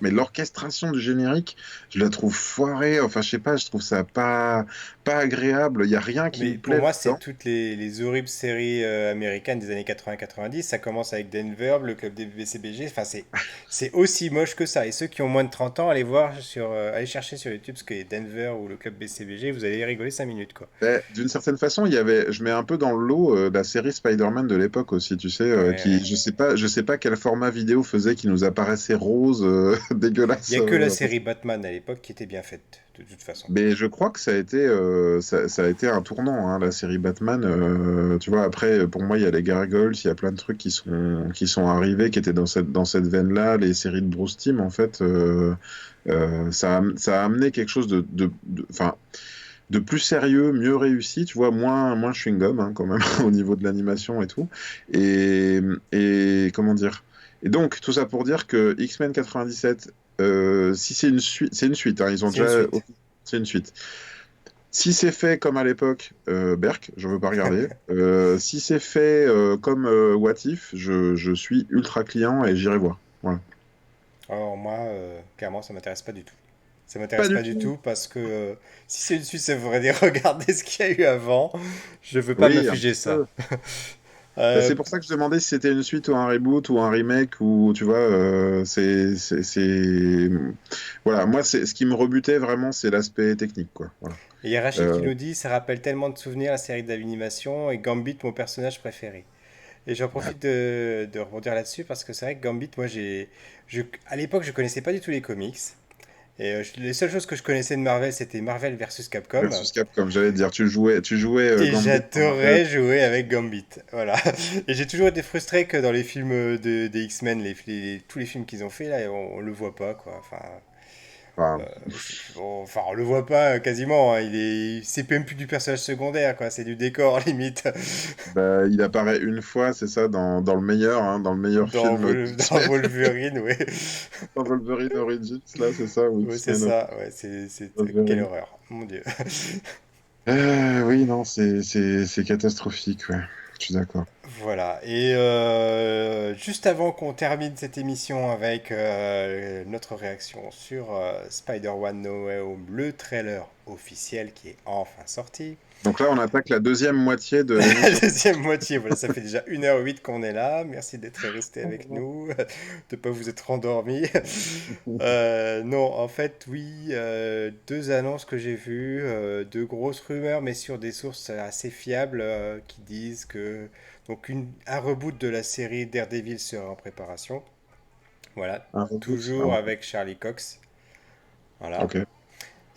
Mais l'orchestration du générique, je la trouve foirée. Enfin, je sais pas, je trouve ça pas agréable. Il y a rien qui me Mais pour plaît moi, c'est là-dedans. toutes les horribles séries américaines des années 80-90. Ça commence avec Denver, le club des BCBG. Enfin, c'est aussi moche que ça. Et ceux qui ont moins de 30 ans, allez chercher sur YouTube ce qu'est Denver ou le club BCBG. Vous allez rigoler 5 minutes, quoi. D'une certaine façon, je mets un peu dans le lot la série Spider-Man de l'époque aussi, tu sais, Ouais, qui, ouais. je sais pas quel format vidéo faisait qui nous apparaissait rose, Il y dégueulasse. a que la série Batman à l'époque qui était bien faite, de toute façon. Mais je crois que ça a été un tournant, hein, la série Batman. Tu vois, après, pour moi, il y a les Gargoyles, il y a plein de trucs qui sont arrivés, qui étaient dans cette veine-là, les séries de Bruce Timm, en fait. Ça a amené quelque chose enfin, de plus sérieux, mieux réussi, tu vois, moins chewing-gum hein, quand même au niveau de l'animation et tout. Et, et comment dire? Et donc, tout ça pour dire que X-Men 97, si c'est une suite, hein, ils ont C'est une déjà. suite. C'est une suite. Si c'est fait comme à l'époque, Berk, je veux pas regarder. Si c'est fait comme What If, je suis ultra client et j'irai voir. Voilà. Alors moi, clairement, ça m'intéresse pas du tout. Ça Pas m'intéresse du pas du tout. tout parce que si c'est une suite, ça voudrait dire regarder ce qu'il y a eu avant. Je veux pas Oui, un m'infliger petit ça. peu. Ben, Euh, c'est pour ça que je demandais si c'était une suite ou un reboot ou un remake ou tu vois, voilà. Moi, c'est ce qui me rebutait vraiment, c'est l'aspect technique, quoi. Voilà. et il y a Rachid qui Euh, nous dit, ça rappelle tellement de souvenirs la série d'animation et Gambit, mon personnage préféré. Et j'en profite de rebondir là-dessus parce que c'est vrai que Gambit, à l'époque, je connaissais pas du tout les comics. Et les seules choses que je connaissais de Marvel, c'était Marvel versus Capcom. versus Capcom, j'allais te dire, tu jouais Et Gambit dans Marvel. j'adorais jouer avec Gambit. Voilà. Et j'ai toujours été frustré que dans les films des X-Men, tous les films qu'ils ont fait, là, on le voit pas, quoi. Enfin, Enfin, on le voit pas quasiment. Hein. C'est même plus du personnage secondaire, quoi. C'est du décor, limite. ben, il apparaît une fois, c'est ça, dans le meilleur, hein, dans le meilleur film Dans d'X-Men, Wolverine, ouais. dans Wolverine Origins, là, c'est ça, ou Ouais, c'est X-Men ça. Ouais, quelle Wolverine. horreur. Mon Dieu. Oui, non, c'est catastrophique, ouais. Je suis d'accord. Voilà, et juste avant qu'on termine cette émission avec notre réaction sur Spider-Man No Way Home, le trailer officiel qui est enfin sorti. Donc là, on attaque la deuxième moitié de La l'émission. deuxième moitié, voilà, ça fait déjà 1h08 qu'on est là. Merci d'être resté avec nous, de ne pas vous être endormi. Non, en fait, oui, deux annonces que j'ai vues, deux grosses rumeurs, mais sur des sources assez fiables qui disent que un reboot de la série Daredevil serait en préparation. Voilà, Un reboot. toujours avec Charlie Cox. Voilà. Ok.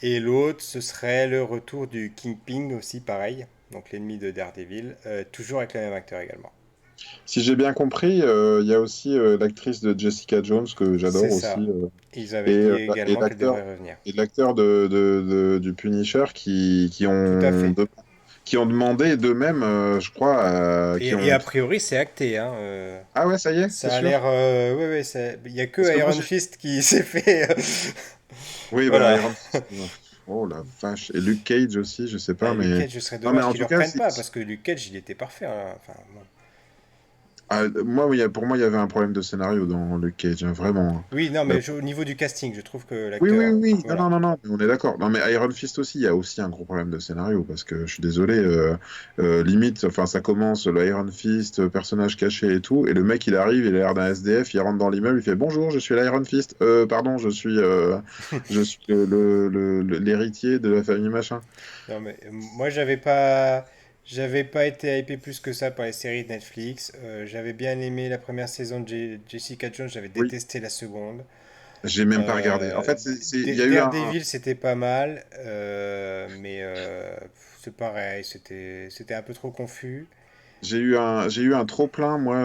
Et l'autre, ce serait le retour du Kingpin aussi, pareil. Donc l'ennemi de Daredevil, toujours avec le même acteur également. Si j'ai bien compris, il y a aussi l'actrice de Jessica Jones que C'est j'adore ça. aussi, Ils avaient dit et également qu'elle devrait revenir. l'acteur du Punisher qui Tout à ont fait. qui ont demandé d'eux-mêmes, je crois, qui Et ont. a priori, c'est acté, hein. Ah ouais, ça y est, c'est Ça a sûr. l'air. Ouais, ouais, il y a que Parce que moi, Iron j'ai. Fist qui s'est fait. Oui, bah Voilà. Iron Fist. Oh la vache. Et Luke Cage aussi, je sais Bah, pas, Luke mais. Cage, ce serait Non, mais dommage en qu'ils le tout cas, reprennent pas, parce que Luke Cage, il était parfait, hein. Enfin, bon. moi, oui, pour moi, il y avait un problème de scénario dans Luke Cage, hein, vraiment. Oui, non, Euh, mais au niveau du casting, je trouve que Oui, oui, l'acteur. oui, oui. Non, Voilà. non, non, non, mais on est d'accord. Non, mais Iron Fist aussi, il y a aussi un gros problème de scénario, parce que je suis désolé, limite, enfin, ça commence, le Iron Fist, personnage caché et tout, et le mec, il arrive, il a l'air d'un SDF, il rentre dans l'immeuble, il fait bonjour, je suis l'Iron Fist. Pardon, je suis l'héritier de la famille machin. Non, mais moi, j'avais pas été hypé plus que ça par les séries de Netflix. J'avais bien aimé la première saison de Jessica Jones, j'avais Oui, détesté la seconde. j'ai même pas regardé. En fait, il y a eu un. Daredevil, c'était pas mal, mais c'est pareil, c'était un peu trop confus. J'ai eu un trop-plein, moi, à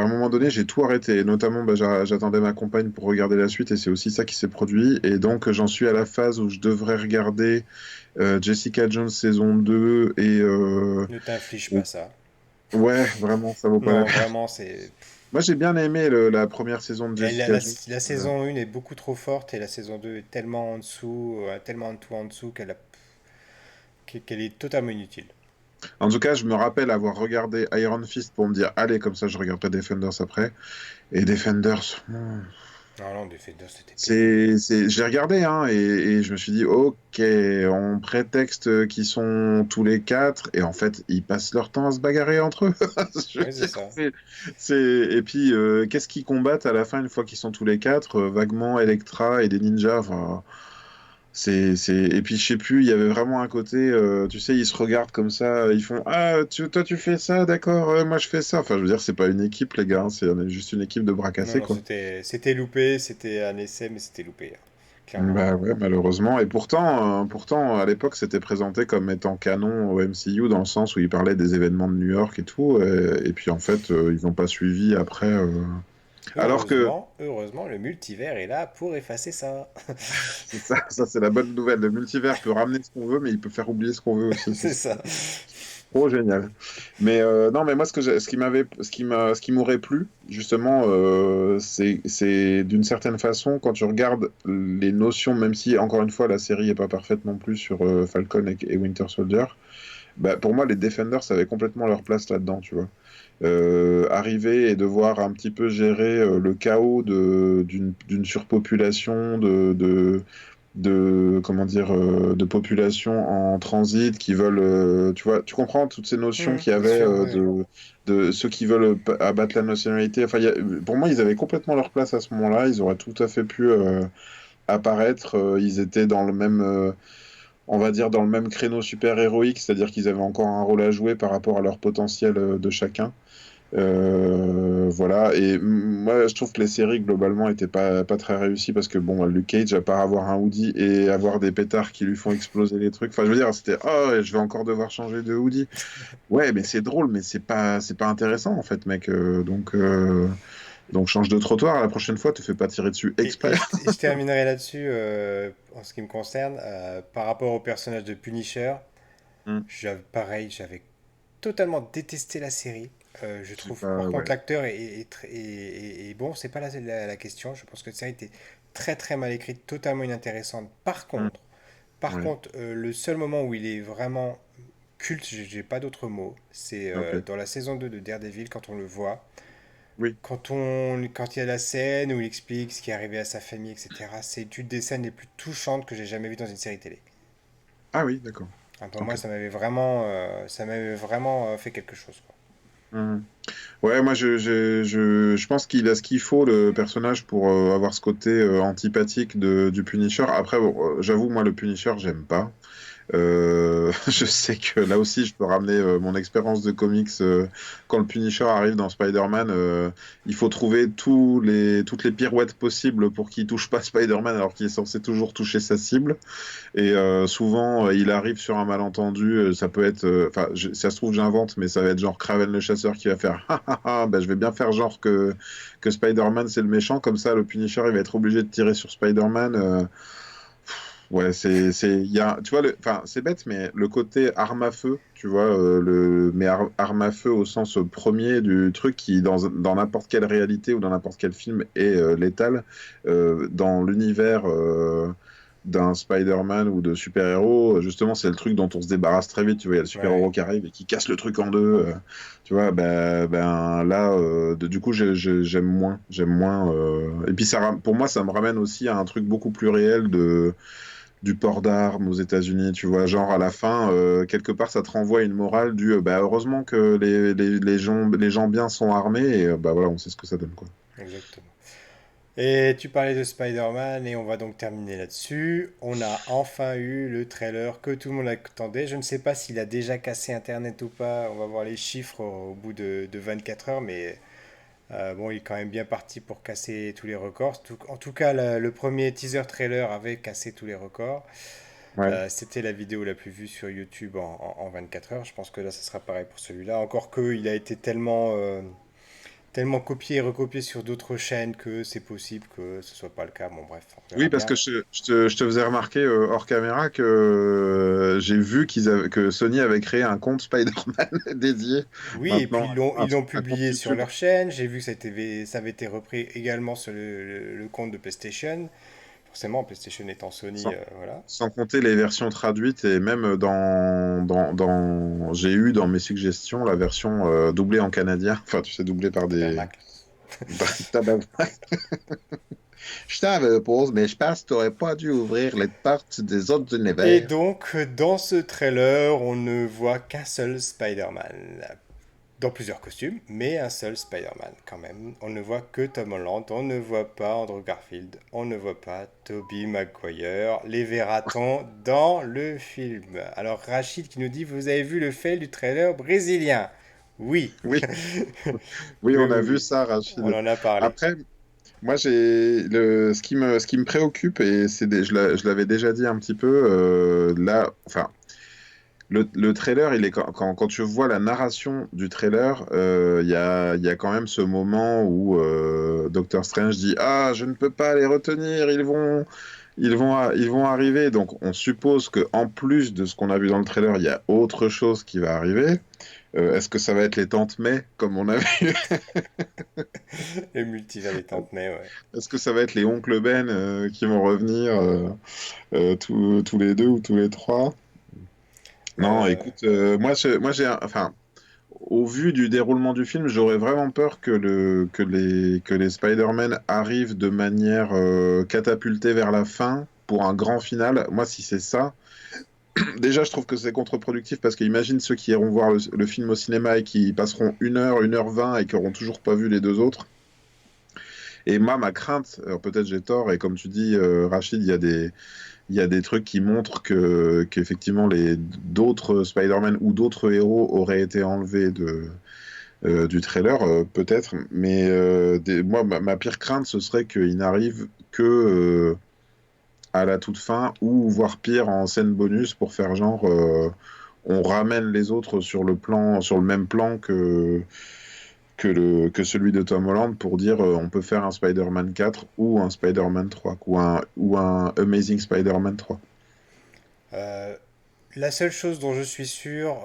un moment donné, j'ai tout arrêté. Et notamment, bah, j'attendais ma compagne pour regarder la suite, et c'est aussi ça qui s'est produit. Et donc, j'en suis à la phase où je devrais regarder Jessica Jones saison 2 Ne t'inflige et- pas ça. ouais, vraiment, ça vaut pas la Non, peine. vraiment, c'est. Moi, j'ai bien aimé la première saison de Et Jessica Jones. la saison 1 est beaucoup trop forte et la saison 2 est tellement en dessous, tellement en dessous qu'elle est totalement inutile. En tout cas, je me rappelle avoir regardé Iron Fist pour me dire, allez, comme ça, je regarderai Defenders après. Et Defenders. Non, non, Defender, c'était pénible. J'ai regardé, hein, et je me suis dit, ok, on prétexte qu'ils sont tous les quatre, et en fait, ils passent leur temps à se bagarrer entre eux. Je veux Oui, c'est dire, ça. et puis, qu'est-ce qu'ils combattent à la fin, une fois qu'ils sont tous les quatre? Vaguement, Electra et des ninjas. Enfin, et puis, je sais plus, il y avait vraiment un côté, tu sais, ils se regardent comme ça, ils font, ah, toi, tu fais ça, d'accord, moi, je fais ça. Enfin, je veux dire, c'est pas une équipe, les gars, hein, c'est juste une équipe de bras Non, cassés, non, quoi. c'était loupé, c'était un essai, mais c'était loupé, hein, clairement. Bah ouais, malheureusement. Et pourtant, à l'époque, c'était présenté comme étant canon au MCU dans le sens où il parlait des événements de New York et tout. Et puis en fait, ils n'ont pas suivi après. Alors que, Heureusement, le multivers est là pour effacer ça. c'est ça, ça c'est la bonne nouvelle. Le multivers peut ramener ce qu'on veut, mais il peut faire oublier ce qu'on veut aussi. C'est ça. Trop génial. Mais non, mais moi, ce qui m'aurait plu, justement, c'est d'une certaine façon, quand tu regardes les notions, même si, encore une fois, la série est pas parfaite non plus sur Falcon et Winter Soldier, bah, pour moi, les Defenders avaient complètement leur place là-dedans, tu vois. Arriver et devoir un petit peu gérer le chaos d'une surpopulation, comment dire, de population en transit qui veulent, tu vois, tu comprends toutes ces notions qu'il y Bien avait sûr, oui. de ceux qui veulent abattre la nationalité. Enfin, pour moi, ils avaient complètement leur place à ce moment-là. Ils auraient tout à fait pu apparaître. Ils étaient dans le même, on va dire, dans le même créneau super-héroïque, c'est-à-dire qu'ils avaient encore un rôle à jouer par rapport à leur potentiel de chacun. Voilà, et moi je trouve que les séries globalement étaient pas très réussies parce que bon, Luke Cage, à part avoir un hoodie et avoir des pétards qui lui font exploser les trucs, enfin je veux dire, c'était oh, je vais encore devoir changer de hoodie. Ouais, mais c'est drôle, mais c'est pas intéressant en fait, mec. Donc change de trottoir, la prochaine fois, te fais pas tirer dessus exprès. Et je terminerai là-dessus, en ce qui me concerne, par rapport au personnage de Punisher. Hmm. Pareil, j'avais totalement détesté la série. Je J'ai trouve, pas, par contre, ouais. l'acteur est bon, c'est pas la question. Je pense que la série était très très mal écrite, totalement inintéressante. Hmm. Par Ouais, contre, le seul moment où il est vraiment culte, j'ai pas d'autre mot, c'est ok. dans la saison 2 de Daredevil quand on le voit. Oui. Quand il y a la scène où il explique ce qui est arrivé à sa famille, etc., c'est une des scènes les plus touchantes que j'ai jamais vues dans une série télé. Ah oui, d'accord. Enfin, pour moi, Ok. ça m'avait vraiment fait quelque chose, quoi. Mhm. Ouais, moi je pense qu'il a ce qu'il faut, le personnage, pour avoir ce côté antipathique du Punisher. Après, bon, j'avoue, moi le Punisher, j'aime pas. Je sais que là aussi, je peux ramener mon expérience de comics. Quand le Punisher arrive dans Spider-Man, il faut trouver toutes les pirouettes possibles pour qu'il touche pas Spider-Man alors qu'il est censé toujours toucher sa cible. Et souvent, il arrive sur un malentendu. Ça peut être, enfin, ça se trouve, j'invente, mais ça va être genre Kraven le chasseur qui va faire, ah, ah, ah, bah, je vais bien faire genre que Spider-Man c'est le méchant. Comme ça, le Punisher il va être obligé de tirer sur Spider-Man. Ouais, tu vois, enfin, c'est bête, mais le côté arme à feu, tu vois, mais arme à feu au sens premier du truc qui, dans n'importe quelle réalité ou dans n'importe quel film, est létal, dans l'univers d'un Spider-Man ou de super-héros, justement, c'est le truc dont on se débarrasse très vite, tu vois, il y a le Ouais. super-héros qui arrive et qui casse le truc en deux, tu vois, ben là, du coup, j'aime moins, et puis pour moi, ça me ramène aussi à un truc beaucoup plus réel du port d'armes aux États-Unis, tu vois, genre à la fin, quelque part, ça te renvoie une morale du bah, heureusement que les gens bien sont armés, et bah voilà, on sait ce que ça donne, quoi. Exactement. Et tu parlais de Spider-Man et on va donc terminer là-dessus. On a enfin eu le trailer que tout le monde attendait. Je ne sais pas s'il a déjà cassé Internet ou pas. On va voir les chiffres au bout de 24 heures, mais bon, il est quand même bien parti pour casser tous les records. En tout cas, le premier teaser trailer avait cassé tous les records. Ouais. C'était la vidéo la plus vue sur YouTube en 24 heures. Je pense que là, ça sera pareil pour celui-là. Encore que il a été tellement copié et recopié sur d'autres chaînes que c'est possible que ce soit pas le cas. Bon, bref, on verra Oui, parce bien. que je te faisais remarquer hors caméra que j'ai vu que Sony avait créé un compte Spider-Man dédié Oui, et puis maintenant, ils l'ont un compte publié sur YouTube. leur chaîne. J'ai vu que ça avait été repris également sur le compte de PlayStation. Forcément, PlayStation étant Sony, Sans, voilà. sans compter les versions traduites et même j'ai eu dans mes suggestions la version doublée en canadien, enfin tu sais, doublée par des... Tabernacle. Je t'avais pause, mais je pense que tu n'aurais pas dû ouvrir les portes des autres Et univers. donc, dans ce trailer, on ne voit qu'un seul Spider-Man. Dans plusieurs costumes, mais un seul Spider-Man quand même. On ne voit que Tom Holland, on ne voit pas Andrew Garfield, on ne voit pas Tobey Maguire. Les verra-t-on dans le film? Alors Rachid qui nous dit, vous avez vu le fail du trailer brésilien? Oui, Oui, oui, oui, on oui, a vu oui. ça, On Rachid. en a parlé. Après, moi, ce qui me préoccupe, et je l'avais déjà dit un petit peu, là, enfin, le trailer, il est quand tu vois la narration du trailer, il y a quand même ce moment où Doctor Strange dit, ah, je ne peux pas les retenir, ils vont arriver. Donc, on suppose que en plus de ce qu'on a vu dans le trailer, il y a autre chose qui va arriver. Est-ce que ça va être les tantes May, comme on a vu? Le multivers des Tantes May, ouais. Est-ce que ça va être les oncles Ben qui vont revenir tous les deux ou tous les trois? Non, Euh, écoute, enfin, au vu du déroulement du film, j'aurais vraiment peur que les Spider-Man arrivent de manière catapultée vers la fin pour un grand final. Moi, si c'est ça, déjà, je trouve que c'est contre-productif parce que imagine ceux qui iront voir le film au cinéma et qui passeront 1 heure 20 et qui auront toujours pas vu les deux autres. Et moi, ma crainte, alors peut-être j'ai tort, et comme tu dis, Rachid, il y a des trucs qui montrent qu'effectivement d'autres Spider-Man ou d'autres héros auraient été enlevés du trailer, peut-être. Mais moi, ma pire crainte, ce serait qu'il n'arrive que à la toute fin, ou voire pire en scène bonus pour faire genre on ramène les autres sur le même plan que celui de Tom Holland pour dire on peut faire un Spider-Man 4 ou un Spider-Man 3 ou un Amazing Spider-Man 3. euh, la seule chose dont je suis sûr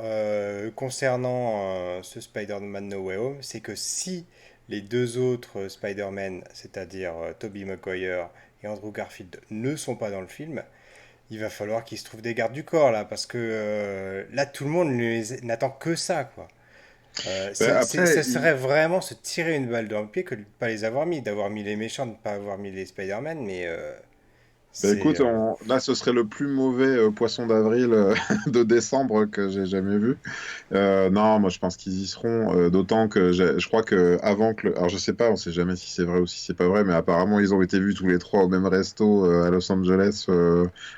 concernant ce Spider-Man No Way Home, c'est que si les deux autres Spider-Man, c'est-à-dire Tobey Maguire et Andrew Garfield, ne sont pas dans le film, il va falloir qu'ils se trouvent des gardes du corps là, parce que là tout le monde n'attend que ça, quoi. Après, Ça serait vraiment se tirer une balle dans le pied que de ne pas les avoir mis, d'avoir mis les méchants, de ne pas avoir mis les Spider-Man, mais bah c'est... écoute, là ce serait le plus mauvais poisson d'avril de décembre que j'ai jamais vu. Non, moi je pense qu'ils y seront, d'autant que je crois que avant que alors je sais pas, on sait jamais si c'est vrai ou si c'est pas vrai, mais apparemment ils ont été vus tous les trois au même resto à Los Angeles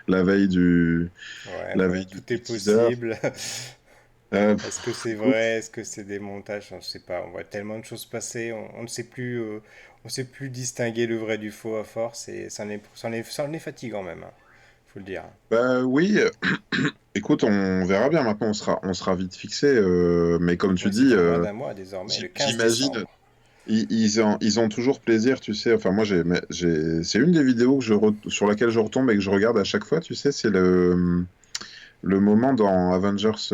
la veille Ouais, la bon, veille tout est du teaser. possible. Est-ce que c'est Écoute, vrai? Est-ce que c'est des montages? On ne sait pas. On voit tellement de choses passer. On ne sait plus, on sait plus distinguer le vrai du faux à force. Et ça en est fatigant même, hein, faut le dire. bah oui, écoute, on verra bien. Maintenant, on sera vite fixé. Mais comme tu Ouais, c'est dis, dans moins d'un mois désormais, le 15 j'imagine, décembre. ils ont toujours plaisir, tu sais. Enfin, moi, c'est une des vidéos sur laquelle je retombe et que je regarde à chaque fois, tu sais, c'est le moment dans Avengers,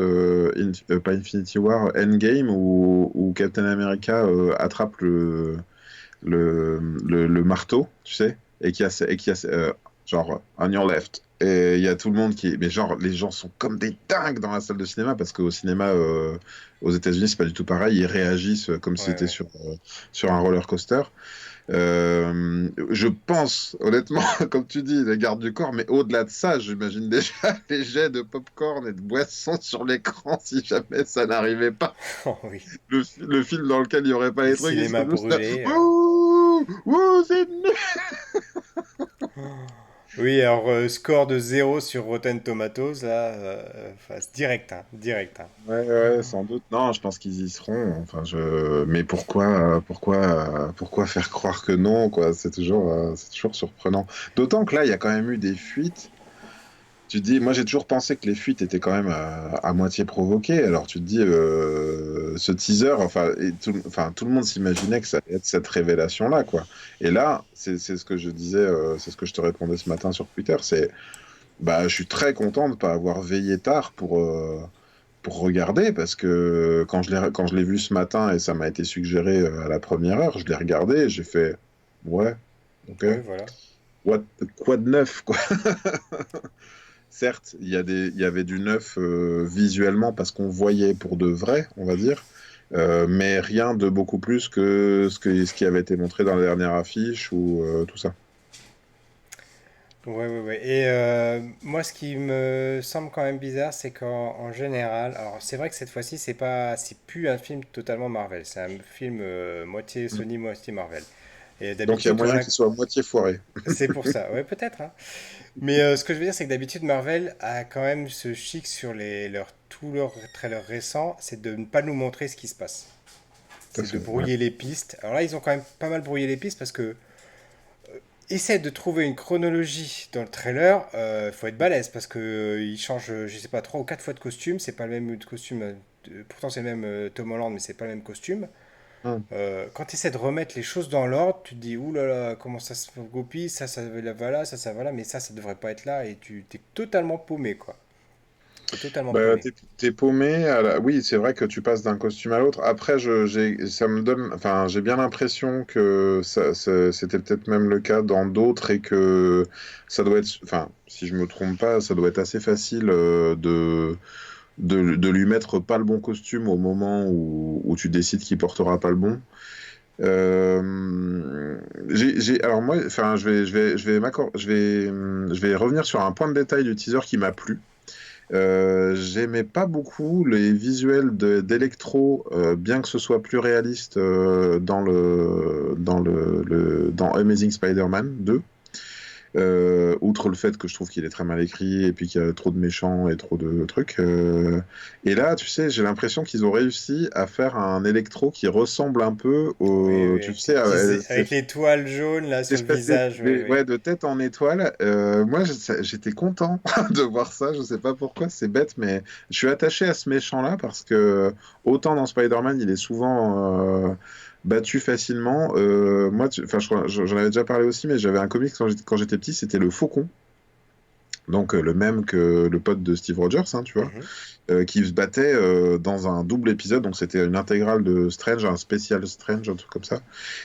pas Infinity War, Endgame, où Captain America attrape le marteau, tu sais, genre, on your left. Et il y a tout le monde qui. Mais genre, les gens sont comme des dingues dans la salle de cinéma, parce qu'au cinéma, aux États-Unis, c'est pas du tout pareil. Ils réagissent comme si Ouais, c'était ouais. sur un roller coaster. Je pense, honnêtement, comme tu dis, les gardes du corps, mais au-delà de ça, j'imagine déjà les jets de popcorn et de boissons sur l'écran si jamais ça n'arrivait pas. Oh, oui. Le film dans lequel il n'y aurait pas Le les trucs, ils cinéma seraient juste là. brûlé. Wouh, wouh, c'est nul. Oui, alors score de 0 sur Rotten Tomatoes, là, enfin, c'est direct, hein, direct, hein. Ouais, ouais, sans doute. Non, je pense qu'ils y seront. Enfin, Mais pourquoi faire croire que non, quoi? C'est toujours surprenant. D'autant que là, il y a quand même eu des fuites. Tu te dis, moi j'ai toujours pensé que les fuites étaient quand même à moitié provoquées. Alors tu te dis, ce teaser, enfin, tout le monde s'imaginait que ça allait être cette révélation-là, quoi. Et là, c'est ce que je disais, c'est ce que je te répondais ce matin sur Twitter, bah, je suis très content de ne pas avoir veillé tard pour regarder, parce que quand je l'ai vu ce matin et ça m'a été suggéré à la première heure, je l'ai regardé et j'ai fait, ouais, ok, Oui, voilà. what, quoi de neuf, quoi. Certes, il y avait du neuf visuellement parce qu'on voyait pour de vrai, on va dire, mais rien de beaucoup plus que ce qui avait été montré dans la dernière affiche ou tout ça. Ouais, ouais, ouais. Et moi, ce qui me semble quand même bizarre, c'est qu'en général, alors c'est vrai que cette fois-ci, c'est plus un film totalement Marvel, c'est un film moitié Mm. Sony, moitié Marvel. Et Donc il y a d'habitude, on moyen a, qu'il soit à moitié foiré. c'est pour ça, ouais, peut-être, hein. Mais ce que je veux dire, c'est que d'habitude, Marvel a quand même ce chic sur tous leurs trailers récents, c'est de ne pas nous montrer ce qui se passe. Tout à C'est de fait, ouais. brouiller les pistes. Alors là, ils ont quand même pas mal brouillé les pistes parce que essaie de trouver une chronologie dans le trailer, faut être balèze parce que il change, je sais pas, 3 ou 4 fois de costume. C'est pas le même costume. Pourtant, c'est le même Tom Holland, mais c'est pas le même costume. Mm. Quand tu essaies de remettre les choses dans l'ordre, tu te dis, ouh là là, comment ça se goupille, va là, ça va là, mais ça devrait pas être là, et tu t'es totalement paumé, quoi. T'es totalement Bah, paumé. t'es paumé. Oui, c'est vrai que tu passes d'un costume à l'autre. Après, ça me donne, enfin, j'ai bien l'impression que c'était peut-être même le cas dans d'autres et que ça doit être, enfin, si je me trompe pas, ça doit être assez facile de lui mettre pas le bon costume au moment où tu décides qu'il portera pas le bon. Alors moi, enfin, je vais revenir sur un point de détail du teaser qui m'a plu. J'aimais pas beaucoup les visuels d'Electro, bien que ce soit plus réaliste dans Amazing Spider-Man 2. Outre le fait que je trouve qu'il est très mal écrit et puis qu'il y a trop de méchants et trop de trucs. Et là, tu sais, j'ai l'impression qu'ils ont réussi à faire un électro qui ressemble un peu Oui, au, oui, tu avec les sais, petits, avec les toiles jaunes là sur le espèce visage, oui, oui. ouais, de tête en étoile. Moi, j'étais content de voir ça. Je sais pas pourquoi, c'est bête, mais je suis attaché à ce méchant-là parce que autant dans Spider-Man, il est souvent battu facilement. Moi, enfin, j'en avais déjà parlé aussi, mais j'avais un comic quand j'étais petit, c'était le Faucon. Donc le même que le pote de Steve Rogers, hein, tu vois, Mhm. qui se battait dans un double épisode, donc c'était une intégrale de Strange, un spécial Strange, un truc comme ça.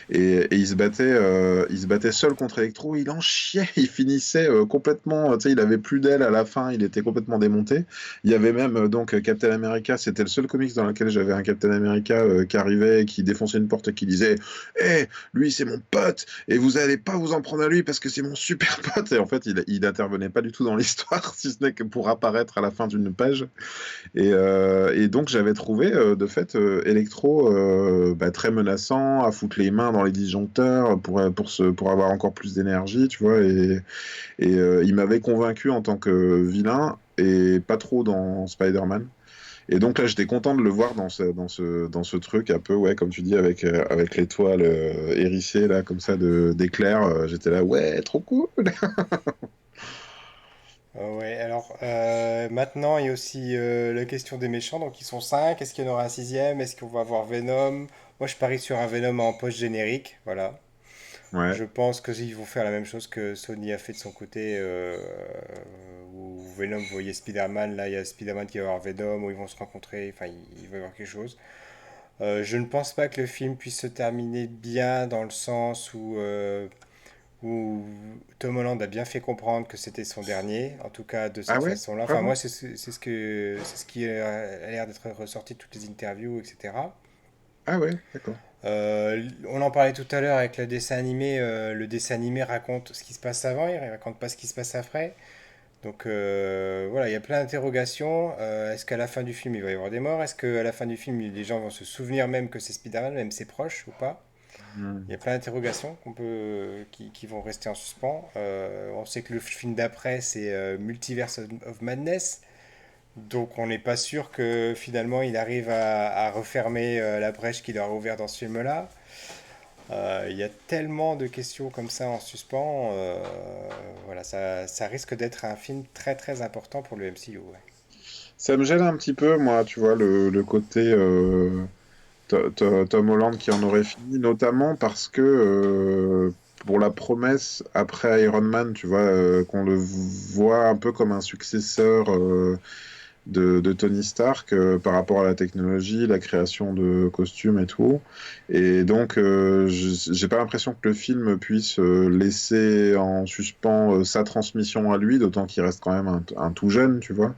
Et il se battait seul contre Electro, il en chiait, il finissait complètement, tu sais, il avait plus d'ailes à la fin, il était complètement démonté. Il y avait même donc Captain America, c'était le seul comics dans lequel j'avais un Captain America qui arrivait, qui défonçait une porte et qui disait, hé, lui c'est mon pote, et vous allez pas vous en prendre à lui parce que c'est mon super pote. Et en fait, il intervenait pas du tout dans l'histoire, si ce n'est que pour apparaître à la fin d'une page. Et donc j'avais trouvé de fait Electro bah, très menaçant, à foutre les mains dans les disjoncteurs pour avoir encore plus d'énergie, tu vois. Il m'avait convaincu en tant que vilain et pas trop dans Spider-Man. Et donc là, j'étais content de le voir dans ce truc un peu, ouais, comme tu dis, avec l'étoile hérissée, là, comme ça, d'éclairs. J'étais là, ouais, trop cool! Ouais, alors maintenant il y a aussi la question des méchants, donc ils sont 5, est-ce qu'il y en aura un sixième, est-ce qu'on va avoir Venom? Moi je parie sur un Venom en post-générique, voilà. Ouais. Je pense qu'ils vont faire la même chose que Sony a fait de son côté, où Venom voyait Spider-Man, là il y a Spider-Man qui va voir Venom, où ils vont se rencontrer, enfin il va y avoir quelque chose. Je ne pense pas que le film puisse se terminer bien dans le sens où Tom Holland a bien fait comprendre que c'était son dernier, en tout cas de Ah cette ouais? façon-là. Enfin, moi, Vraiment? c'est ce qui a l'air d'être ressorti de toutes les interviews, etc. Ah ouais, d'accord. On en parlait tout à l'heure avec le dessin animé. Le dessin animé raconte ce qui se passe avant, il raconte pas ce qui se passe après. Donc voilà, il y a plein d'interrogations. Est-ce qu'à la fin du film, il va y avoir des morts? Est-ce qu'à la fin du film, les gens vont se souvenir même que c'est Spider-Man, même ses proches ou pas? Il y a Hmm. plein d'interrogations qui vont rester en suspens. On sait que le film d'après, c'est Multiverse of Madness. Donc on n'est pas sûr que finalement il arrive à refermer la brèche qu'il aura ouverte dans ce film-là. Il y a tellement de questions comme ça en suspens. Voilà, ça risque d'être un film très très important pour le MCU. Ouais. Ça me gêne un petit peu, moi, tu vois, le côté Tom Holland qui en aurait fini, notamment parce que pour la promesse après Iron Man, tu vois, qu'on le voit un peu comme un successeur de Tony Stark par rapport à la technologie, la création de costumes et tout. Et donc, j'ai pas l'impression que le film puisse laisser en suspens sa transmission à lui, d'autant qu'il reste quand même un tout jeune, tu vois.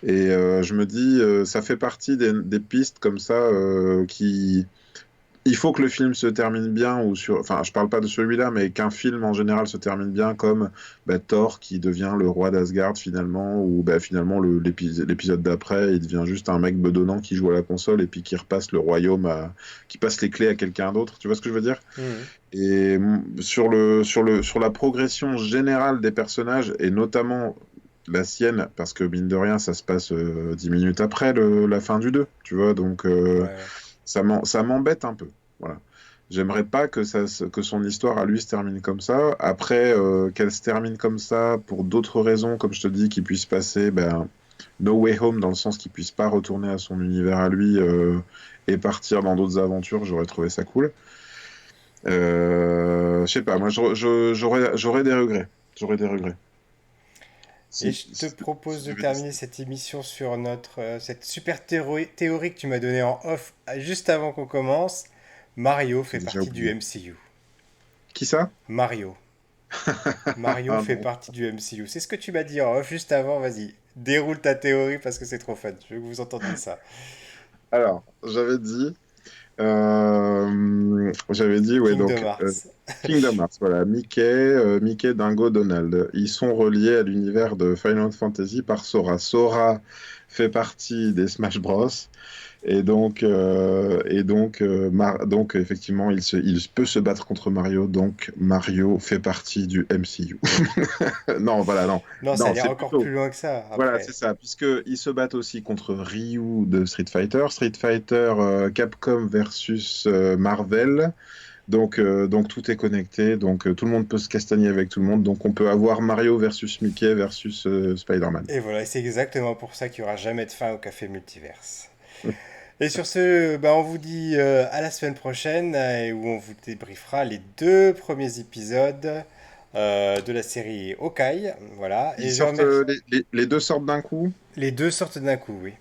Et je me dis, ça fait partie des pistes comme ça qui, il faut que le film se termine bien, ou sur, enfin, je parle pas de celui-là, mais qu'un film en général se termine bien, comme bah, Thor qui devient le roi d'Asgard finalement, ou bah, finalement l'épisode d'après, il devient juste un mec bedonnant qui joue à la console et puis qui repasse le royaume qui passe les clés à quelqu'un d'autre. Tu vois ce que je veux dire? Mhm. Et sur la progression générale des personnages, et notamment la sienne, parce que mine de rien, ça se passe 10 minutes après la fin du 2 tu vois, donc Ouais, ouais. ça m'embête un peu. Voilà. J'aimerais pas que son histoire à lui se termine comme ça. Après, qu'elle se termine comme ça pour d'autres raisons, comme je te dis, qu'il puisse passer ben, No Way Home dans le sens qu'il puisse pas retourner à son univers à lui et partir dans d'autres aventures, j'aurais trouvé ça cool. Je sais pas, moi j'aurais des regrets. J'aurais des regrets. Et Si, je te si, si propose je de devais terminer décider. cette émission sur cette super théorie que tu m'as donnée en off juste avant qu'on commence. Mario J'ai fait déjà partie du oublié. MCU. Qui ça? Mario. Mario Ah fait non. partie du MCU. C'est ce que tu m'as dit en off juste avant. Vas-y, déroule ta théorie parce que c'est trop fun. Je veux que vous entendiez ça. Alors, j'avais dit, ouais, Kingdom donc Hearts. Kingdom Hearts, voilà, Mickey, Dingo, Donald. Ils sont reliés à l'univers de Final Fantasy par Sora. Sora fait partie des Smash Bros. Donc effectivement, il peut se battre contre Mario. Donc Mario fait partie du MCU. Non, voilà, non, Non, ça non, allait c'est encore plutôt. plus loin que ça Voilà, c'est après. ça, puisque ils se battent aussi contre Ryu de Street Fighter Capcom versus Marvel. Donc tout est connecté, donc tout le monde peut se castagner avec tout le monde. Donc on peut avoir Mario versus Mickey versus Spider-Man. Et voilà, et c'est exactement pour ça qu'il n'y aura jamais de fin au Café Multiverse. Et sur ce, bah, on vous dit à la semaine prochaine où on vous débriefera les deux premiers épisodes de la série Hawkeye. Voilà, Ils et je sortent remercie. les deux sortent d'un coup, Les deux sortent d'un coup, oui.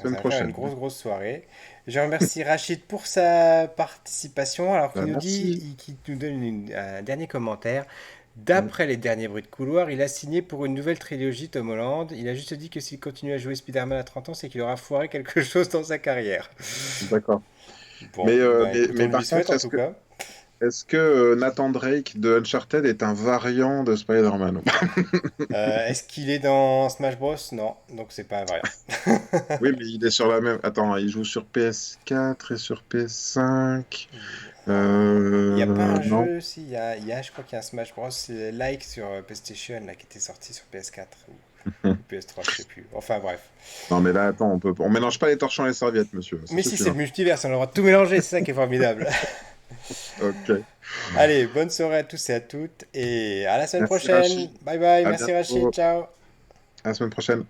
Donc, semaine ça va faire une prochaine. grosse, grosse soirée. Je remercie Rachid pour sa participation, alors Bah, qu'il nous dit, merci. qu'il nous donne un dernier commentaire. Mm. D'après les derniers bruits de couloir, il a signé pour une nouvelle trilogie Tom Holland. Il a juste dit que s'il continue à jouer Spider-Man à 30 ans, c'est qu'il aura foiré quelque chose dans sa carrière. D'accord. Bon, ben écoute, on Mais lui par souhaite contre, en tout cas. est-ce que Nathan Drake de Uncharted est un variant de Spider-Man? Est-ce qu'il est dans Smash Bros? Non, donc c'est pas un variant. Oui, mais il est sur la même. Attends, il joue sur PS4 et sur PS5. Il n'y a pas un Non. jeu, si, je crois qu'il y a un Smash Bros. Like sur PlayStation là, qui était sorti sur PS4 ou PS3, je sais plus. Enfin bref. Non, mais là, attends, on mélange pas les torchons et les serviettes, monsieur. Ça Mais si suffit c'est le maintenant. multivers, on a le droit de tout mélanger, c'est ça qui est formidable. Ok. Allez, bonne soirée à tous et à toutes, et à la semaine Merci, prochaine. Rachid. Bye bye, À merci Rachid, bientôt. ciao. À la semaine prochaine.